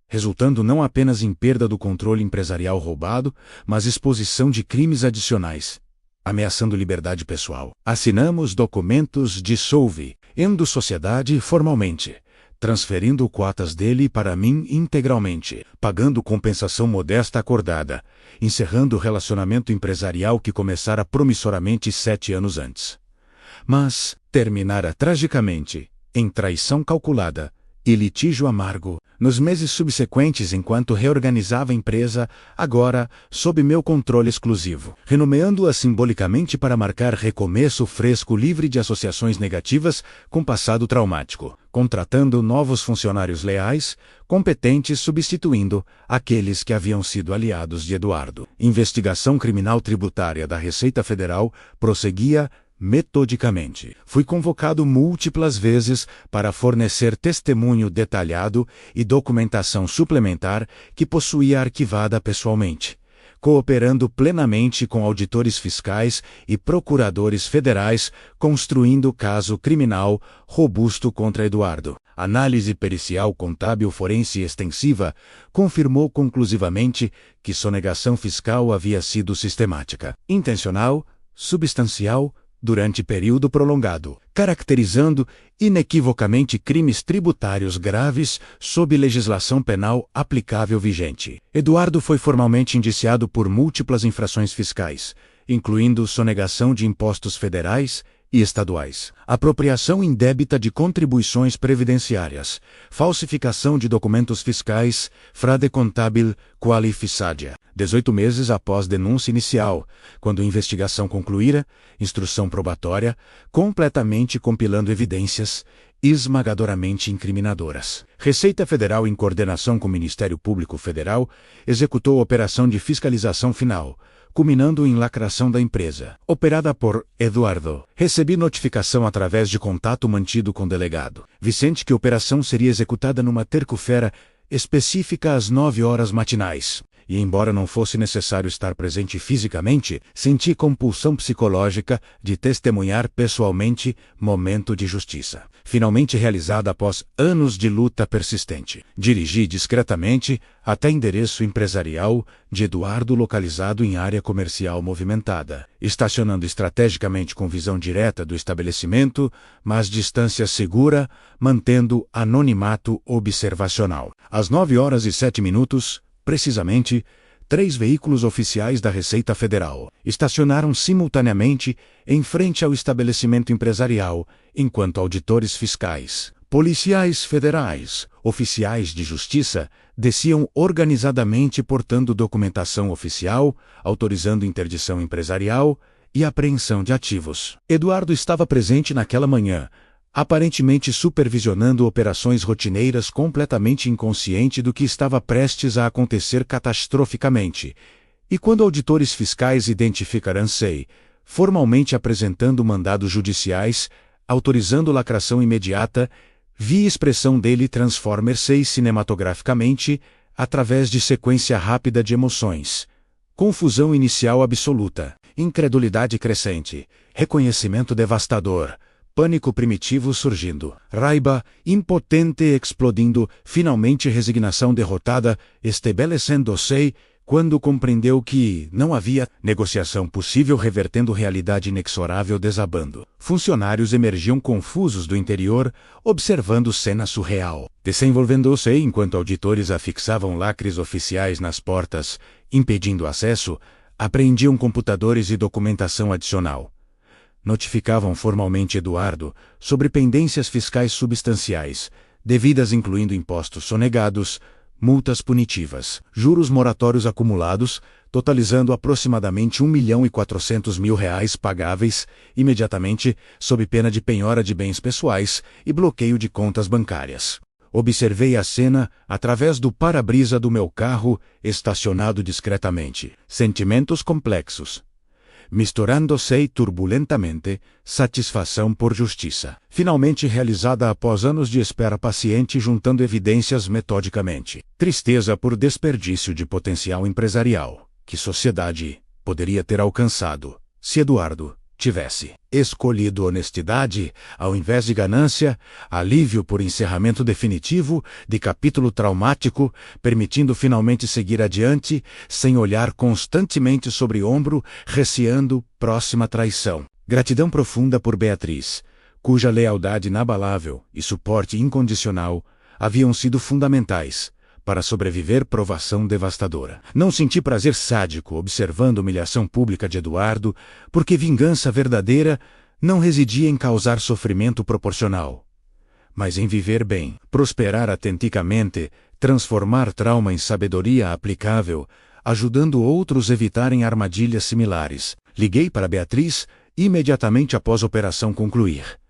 [SPEAKER 1] resultando não apenas em perda do controle empresarial roubado, mas exposição de crimes adicionais, ameaçando liberdade pessoal. Assinamos documentos, dissolve, endo sociedade formalmente, transferindo cotas dele para mim integralmente, pagando compensação modesta acordada, encerrando o relacionamento empresarial que começara promissoramente 7 anos antes. Mas terminara tragicamente, em traição calculada e litígio amargo, nos meses subsequentes enquanto reorganizava a empresa, agora sob meu controle exclusivo, renomeando-a simbolicamente para marcar recomeço fresco livre de associações negativas com passado traumático, contratando novos funcionários leais, competentes substituindo aqueles que haviam sido aliados de Eduardo. Investigação criminal tributária da Receita Federal prosseguia metodicamente. Fui convocado múltiplas vezes para fornecer testemunho detalhado e documentação suplementar que possuía arquivada pessoalmente, cooperando plenamente com auditores fiscais e procuradores federais, construindo caso criminal robusto contra Eduardo. Análise pericial contábil forense extensiva confirmou conclusivamente que sonegação fiscal havia sido sistemática, intencional, substancial, durante período prolongado, caracterizando inequivocamente crimes tributários graves sob legislação penal aplicável vigente. Eduardo foi formalmente indiciado por múltiplas infrações fiscais, incluindo sonegação de impostos federais e estaduais, apropriação indébita de contribuições previdenciárias, falsificação de documentos fiscais, fraude contábil qualificada. 18 meses após denúncia inicial, quando investigação concluíra, instrução probatória, completamente compilando evidências esmagadoramente incriminadoras. Receita Federal, em coordenação com o Ministério Público Federal, executou a operação de fiscalização final, culminando em lacração da empresa, operada por Eduardo. Recebi notificação através de contato mantido com o delegado Vicente que a operação seria executada numa terça-feira específica às 9 horas matinais. E embora não fosse necessário estar presente fisicamente, senti compulsão psicológica de testemunhar pessoalmente momento de justiça, finalmente realizada após anos de luta persistente. Dirigi discretamente até endereço empresarial de Eduardo localizado em área comercial movimentada, estacionando estrategicamente com visão direta do estabelecimento, mas distância segura, mantendo anonimato observacional. Às 9 horas e 7 minutos, precisamente, 3 veículos oficiais da Receita Federal estacionaram simultaneamente em frente ao estabelecimento empresarial, enquanto auditores fiscais, policiais federais, oficiais de justiça desciam organizadamente portando documentação oficial, autorizando interdição empresarial e apreensão de ativos. Eduardo estava presente naquela manhã, aparentemente supervisionando operações rotineiras, completamente inconsciente do que estava prestes a acontecer catastroficamente. E quando auditores fiscais identificaram Sei, formalmente apresentando mandados judiciais, autorizando lacração imediata, vi a expressão dele transformar-se cinematograficamente através de sequência rápida de emoções. Confusão inicial absoluta, incredulidade crescente, reconhecimento devastador, pânico primitivo surgindo, raiva impotente explodindo, finalmente resignação derrotada, estabelecendo-se, quando compreendeu que não havia negociação possível, revertendo realidade inexorável desabando. Funcionários emergiam confusos do interior, observando cena surreal. Desenvolvendo-se enquanto auditores afixavam lacres oficiais nas portas, impedindo acesso, apreendiam computadores e documentação adicional. Notificavam formalmente Eduardo sobre pendências fiscais substanciais, devidas incluindo impostos sonegados, multas punitivas, juros moratórios acumulados, totalizando aproximadamente R$ 1.400.000 pagáveis imediatamente, sob pena de penhora de bens pessoais e bloqueio de contas bancárias. Observei a cena através do para-brisa do meu carro, estacionado discretamente. Sentimentos complexos, misturando-se turbulentamente, satisfação por justiça, finalmente realizada após anos de espera paciente juntando evidências metodicamente. Tristeza por desperdício de potencial empresarial, que sociedade poderia ter alcançado se Eduardo tivesse escolhido honestidade ao invés de ganância, alívio por encerramento definitivo de capítulo traumático, permitindo finalmente seguir adiante, sem olhar constantemente sobre ombro, receando próxima traição. Gratidão profunda por Beatriz, cuja lealdade inabalável e suporte incondicional haviam sido fundamentais para sobreviver provação devastadora. Não senti prazer sádico observando a humilhação pública de Eduardo, porque vingança verdadeira não residia em causar sofrimento proporcional, mas em viver bem, prosperar autenticamente, transformar trauma em sabedoria aplicável, ajudando outros a evitarem armadilhas similares. Liguei para Beatriz imediatamente após a operação concluir.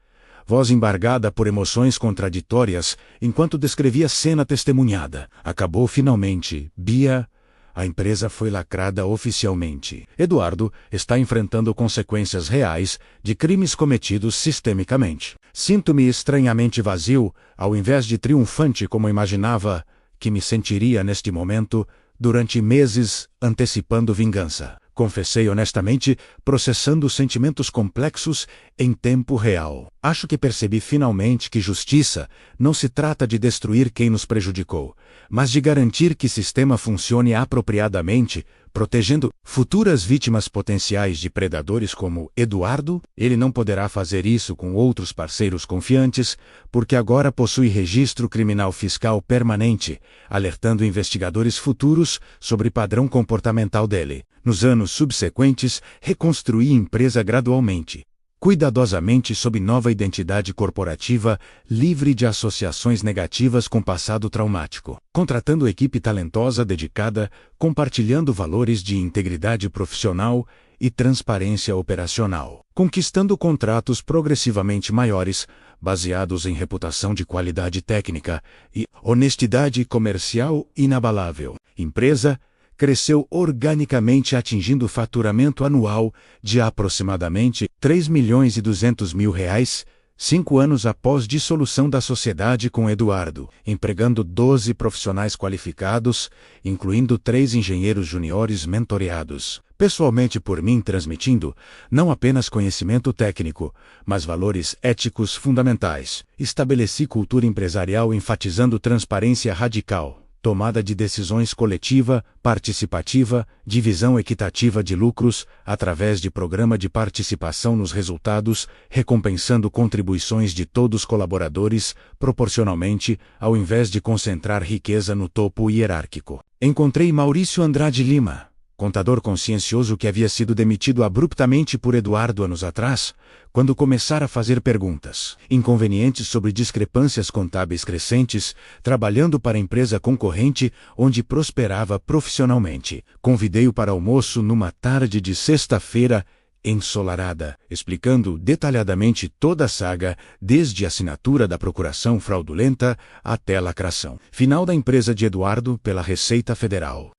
[SPEAKER 1] Voz embargada por emoções contraditórias, enquanto descrevia a cena testemunhada. Acabou finalmente. Bia, a empresa foi lacrada oficialmente. Eduardo está enfrentando consequências reais de crimes cometidos sistemicamente. Sinto-me estranhamente vazio, ao invés de triunfante como imaginava que me sentiria neste momento, durante meses antecipando vingança. Confessei honestamente, processando sentimentos complexos em tempo real. Acho que percebi finalmente que justiça não se trata de destruir quem nos prejudicou, mas de garantir que o sistema funcione apropriadamente, protegendo futuras vítimas potenciais de predadores como Eduardo. Ele não poderá fazer isso com outros parceiros confiantes, porque agora possui registro criminal fiscal permanente, alertando investigadores futuros sobre o padrão comportamental dele. Nos anos subsequentes, reconstruí a empresa gradualmente, cuidadosamente sob nova identidade corporativa, livre de associações negativas com passado traumático, contratando equipe talentosa dedicada, compartilhando valores de integridade profissional e transparência operacional, conquistando contratos progressivamente maiores, baseados em reputação de qualidade técnica e honestidade comercial inabalável. Empresa cresceu organicamente, atingindo faturamento anual de aproximadamente R$ 3.200.000, 5 anos após dissolução da sociedade com Eduardo, empregando 12 profissionais qualificados, incluindo 3 engenheiros juniores mentoreados pessoalmente por mim, transmitindo não apenas conhecimento técnico, mas valores éticos fundamentais. Estabeleci cultura empresarial enfatizando transparência radical, tomada de decisões coletiva, participativa, divisão equitativa de lucros, através de programa de participação nos resultados, recompensando contribuições de todos os colaboradores, proporcionalmente, ao invés de concentrar riqueza no topo hierárquico. Encontrei Maurício Andrade Lima, contador consciencioso que havia sido demitido abruptamente por Eduardo anos atrás, quando começara a fazer perguntas inconvenientes sobre discrepâncias contábeis crescentes, trabalhando para a empresa concorrente onde prosperava profissionalmente. Convidei-o para almoço numa tarde de sexta-feira ensolarada, explicando detalhadamente toda a saga, desde a assinatura da procuração fraudulenta até a lacração final da empresa de Eduardo pela Receita Federal.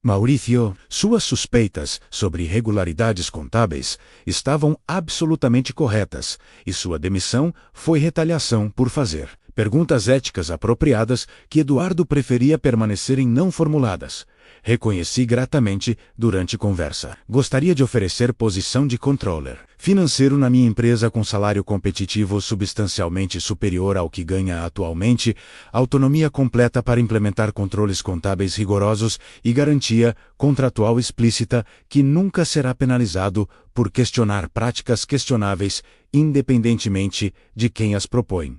[SPEAKER 1] Maurício, suas suspeitas sobre irregularidades contábeis estavam absolutamente corretas, e sua demissão foi retaliação por fazer perguntas éticas apropriadas que Eduardo preferia permanecerem não formuladas. Reconheci gratamente durante conversa. Gostaria de oferecer posição de controller financeiro na minha empresa com salário competitivo substancialmente superior ao que ganha atualmente, autonomia completa para implementar controles contábeis rigorosos e garantia contratual explícita que nunca será penalizado por questionar práticas questionáveis, independentemente de quem as propõe.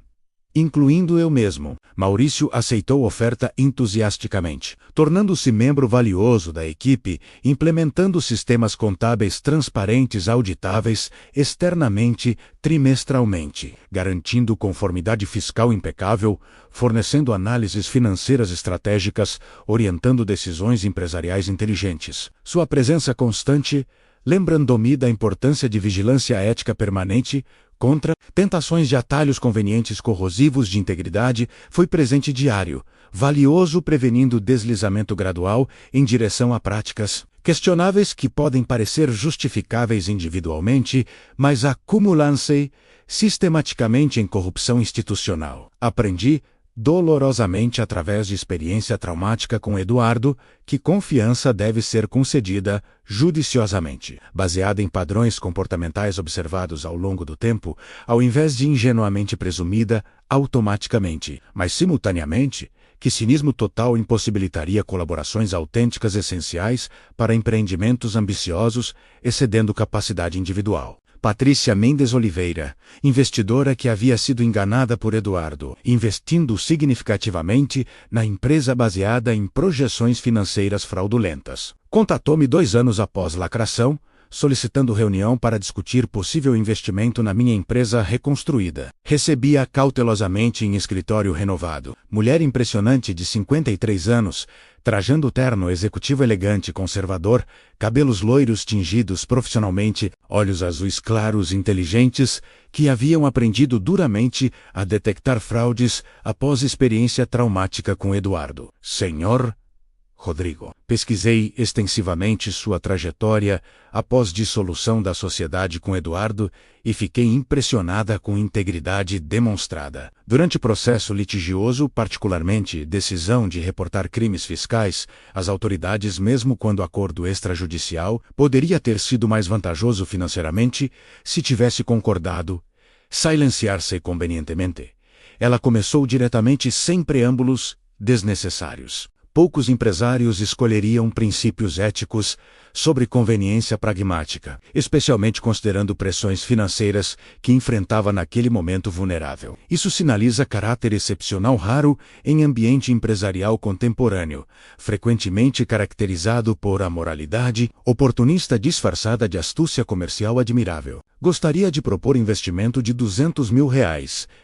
[SPEAKER 1] Incluindo eu mesmo, Maurício aceitou a oferta entusiasticamente, tornando-se membro valioso da equipe, implementando sistemas contábeis transparentes auditáveis externamente, trimestralmente, garantindo conformidade fiscal impecável, fornecendo análises financeiras estratégicas, orientando decisões empresariais inteligentes. Sua presença constante, lembrando-me da importância de vigilância ética permanente, contra tentações de atalhos convenientes corrosivos de integridade, foi presente diário, valioso prevenindo deslizamento gradual em direção a práticas questionáveis que podem parecer justificáveis individualmente, mas acumulam-se sistematicamente em corrupção institucional. Aprendi dolorosamente através de experiência traumática com Eduardo, que confiança deve ser concedida judiciosamente, baseada em padrões comportamentais observados ao longo do tempo, ao invés de ingenuamente presumida automaticamente, mas simultaneamente, que cinismo total impossibilitaria colaborações autênticas essenciais para empreendimentos ambiciosos, excedendo capacidade individual. Patrícia Mendes Oliveira, investidora que havia sido enganada por Eduardo, investindo significativamente na empresa baseada em projeções financeiras fraudulentas. Contatou-me 2 anos após lacração, solicitando reunião para discutir possível investimento na minha empresa reconstruída. Recebia cautelosamente em escritório renovado. Mulher impressionante de 53 anos, trajando terno executivo elegante conservador, cabelos loiros tingidos profissionalmente, olhos azuis claros inteligentes, que haviam aprendido duramente a detectar fraudes após experiência traumática com Eduardo. Senhor Rodrigo. Pesquisei extensivamente sua trajetória após dissolução da sociedade com Eduardo e fiquei impressionada com integridade demonstrada. Durante o processo litigioso, particularmente decisão de reportar crimes fiscais, as autoridades, mesmo quando acordo extrajudicial, poderia ter sido mais vantajoso financeiramente se tivesse concordado silenciar-se convenientemente. Ela começou diretamente sem preâmbulos desnecessários. Poucos empresários escolheriam princípios éticos sobre conveniência pragmática, especialmente considerando pressões financeiras que enfrentava naquele momento vulnerável. Isso sinaliza caráter excepcional raro em ambiente empresarial contemporâneo, frequentemente caracterizado por amoralidade oportunista disfarçada de astúcia comercial admirável. Gostaria de propor investimento de R$200 mil,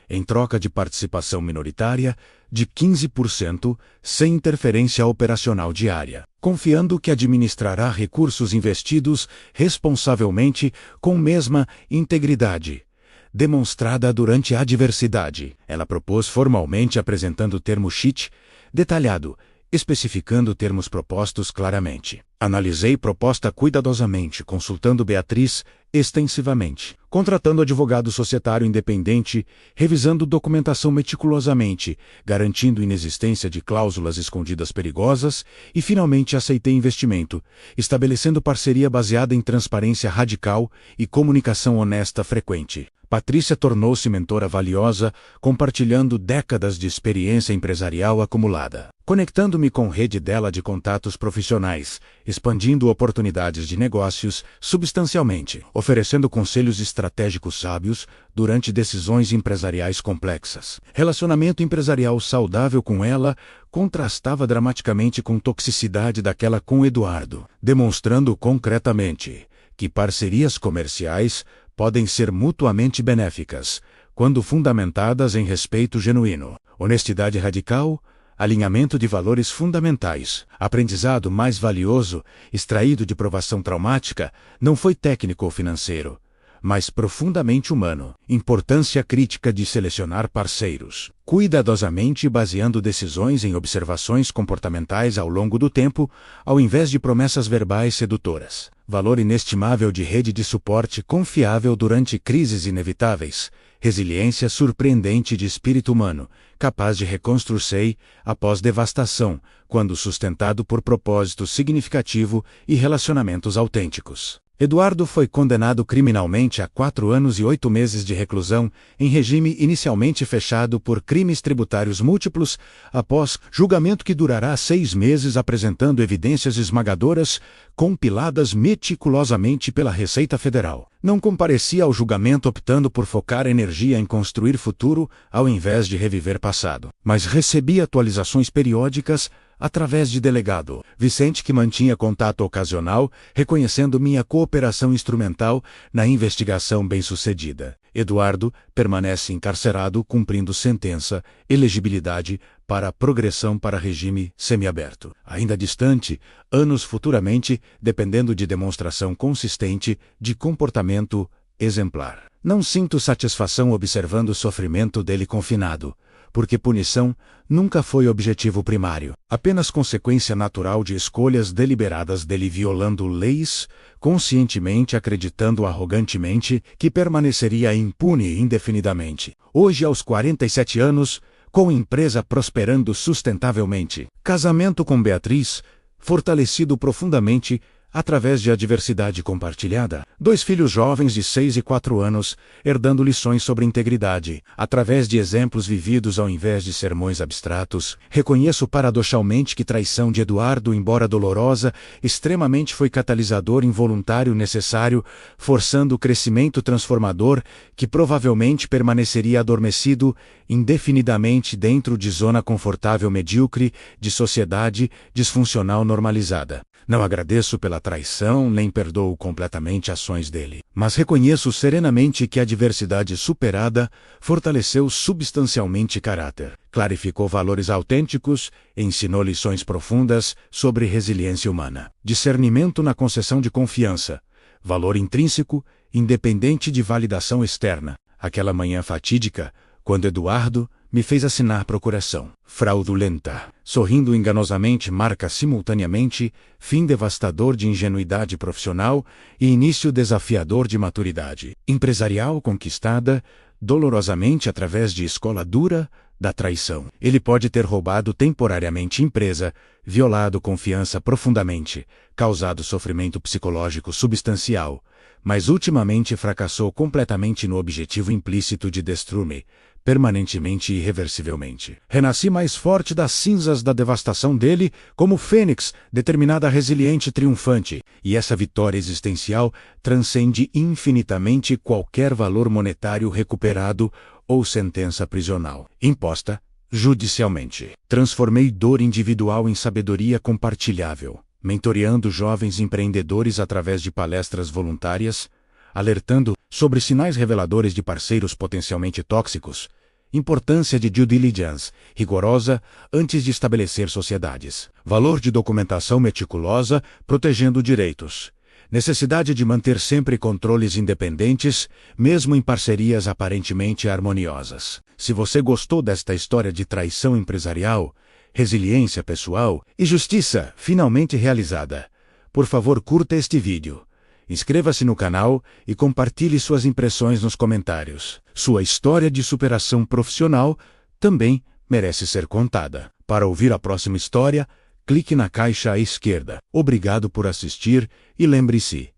[SPEAKER 1] em troca de participação minoritária de 15%, sem interferência operacional diária, confiando que administrará recursos investidos responsavelmente com mesma integridade demonstrada durante a adversidade. Ela propôs formalmente apresentando o termo sheet detalhado, especificando termos propostos claramente. Analisei proposta cuidadosamente, consultando Beatriz extensivamente, contratando advogado societário independente, revisando documentação meticulosamente, garantindo inexistência de cláusulas escondidas perigosas e finalmente aceitei investimento, estabelecendo parceria baseada em transparência radical e comunicação honesta frequente. Patrícia tornou-se mentora valiosa, compartilhando décadas de experiência empresarial acumulada, conectando-me com rede dela de contatos profissionais, expandindo oportunidades de negócios substancialmente, oferecendo conselhos estratégicos sábios durante decisões empresariais complexas. Relacionamento empresarial saudável com ela contrastava dramaticamente com toxicidade daquela com Eduardo, demonstrando concretamente que parcerias comerciais podem ser mutuamente benéficas, quando fundamentadas em respeito genuíno, honestidade radical, alinhamento de valores fundamentais. Aprendizado mais valioso, extraído de provação traumática, não foi técnico ou financeiro, mas profundamente humano. Importância crítica de selecionar parceiros. Cuidadosamente baseando decisões em observações comportamentais ao longo do tempo, ao invés de promessas verbais sedutoras. Valor inestimável de rede de suporte confiável durante crises inevitáveis. Resiliência surpreendente de espírito humano, capaz de reconstruir-se após devastação, quando sustentado por propósito significativo e relacionamentos autênticos. Eduardo foi condenado criminalmente a 4 anos e 8 meses de reclusão, em regime inicialmente fechado por crimes tributários múltiplos, após julgamento que durará 6 meses apresentando evidências esmagadoras, compiladas meticulosamente pela Receita Federal. Não comparecia ao julgamento optando por focar energia em construir futuro ao invés de reviver passado, mas recebia atualizações periódicas através de delegado Vicente, que mantinha contato ocasional, reconhecendo minha cooperação instrumental na investigação bem-sucedida. Eduardo permanece encarcerado cumprindo sentença, elegibilidade para progressão para regime semiaberto. Ainda distante, anos futuramente, dependendo de demonstração consistente de comportamento exemplar. Não sinto satisfação observando o sofrimento dele confinado, porque punição nunca foi objetivo primário, apenas consequência natural de escolhas deliberadas dele violando leis, conscientemente acreditando arrogantemente que permaneceria impune indefinidamente. Hoje, aos 47 anos, com empresa prosperando sustentavelmente, casamento com Beatriz, fortalecido profundamente através de adversidade compartilhada, 2 filhos jovens de 6 e 4 anos, herdando lições sobre integridade, através de exemplos vividos ao invés de sermões abstratos. Reconheço paradoxalmente que traição de Eduardo, embora dolorosa, extremamente foi catalisador involuntário necessário, forçando o crescimento transformador que provavelmente permaneceria adormecido indefinidamente dentro de zona confortável medíocre de sociedade disfuncional normalizada. Não agradeço pela traição, nem perdoo completamente ações dele, mas reconheço serenamente que a adversidade superada fortaleceu substancialmente caráter, clarificou valores autênticos, ensinou lições profundas sobre resiliência humana, discernimento na concessão de confiança, valor intrínseco, independente de validação externa. Aquela manhã fatídica, quando Eduardo me fez assinar procuração fraudulenta. Sorrindo enganosamente marca simultaneamente fim devastador de ingenuidade profissional e início desafiador de maturidade empresarial conquistada dolorosamente através de escola dura da traição. Ele pode ter roubado temporariamente empresa, violado confiança profundamente, causado sofrimento psicológico substancial, mas ultimamente fracassou completamente no objetivo implícito de destruir-me, permanentemente e irreversivelmente. Renasci mais forte das cinzas da devastação dele, como fênix, determinada, resiliente, triunfante, e essa vitória existencial transcende infinitamente qualquer valor monetário recuperado ou sentença prisional, imposta judicialmente. Transformei dor individual em sabedoria compartilhável, mentoreando jovens empreendedores através de palestras voluntárias, alertando sobre sinais reveladores de parceiros potencialmente tóxicos, importância de due diligence rigorosa antes de estabelecer sociedades, valor de documentação meticulosa protegendo direitos, necessidade de manter sempre controles independentes, mesmo em parcerias aparentemente harmoniosas. Se você gostou desta história de traição empresarial, resiliência pessoal e justiça finalmente realizada, por favor curta este vídeo. Inscreva-se no canal e compartilhe suas impressões nos comentários. Sua história de superação profissional também merece ser contada. Para ouvir a próxima história, clique na caixa à esquerda. Obrigado por assistir e lembre-se,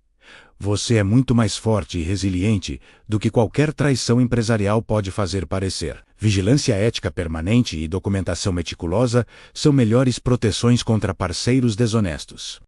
[SPEAKER 1] você é muito mais forte e resiliente do que qualquer traição empresarial pode fazer parecer. Vigilância ética permanente e documentação meticulosa são melhores proteções contra parceiros desonestos.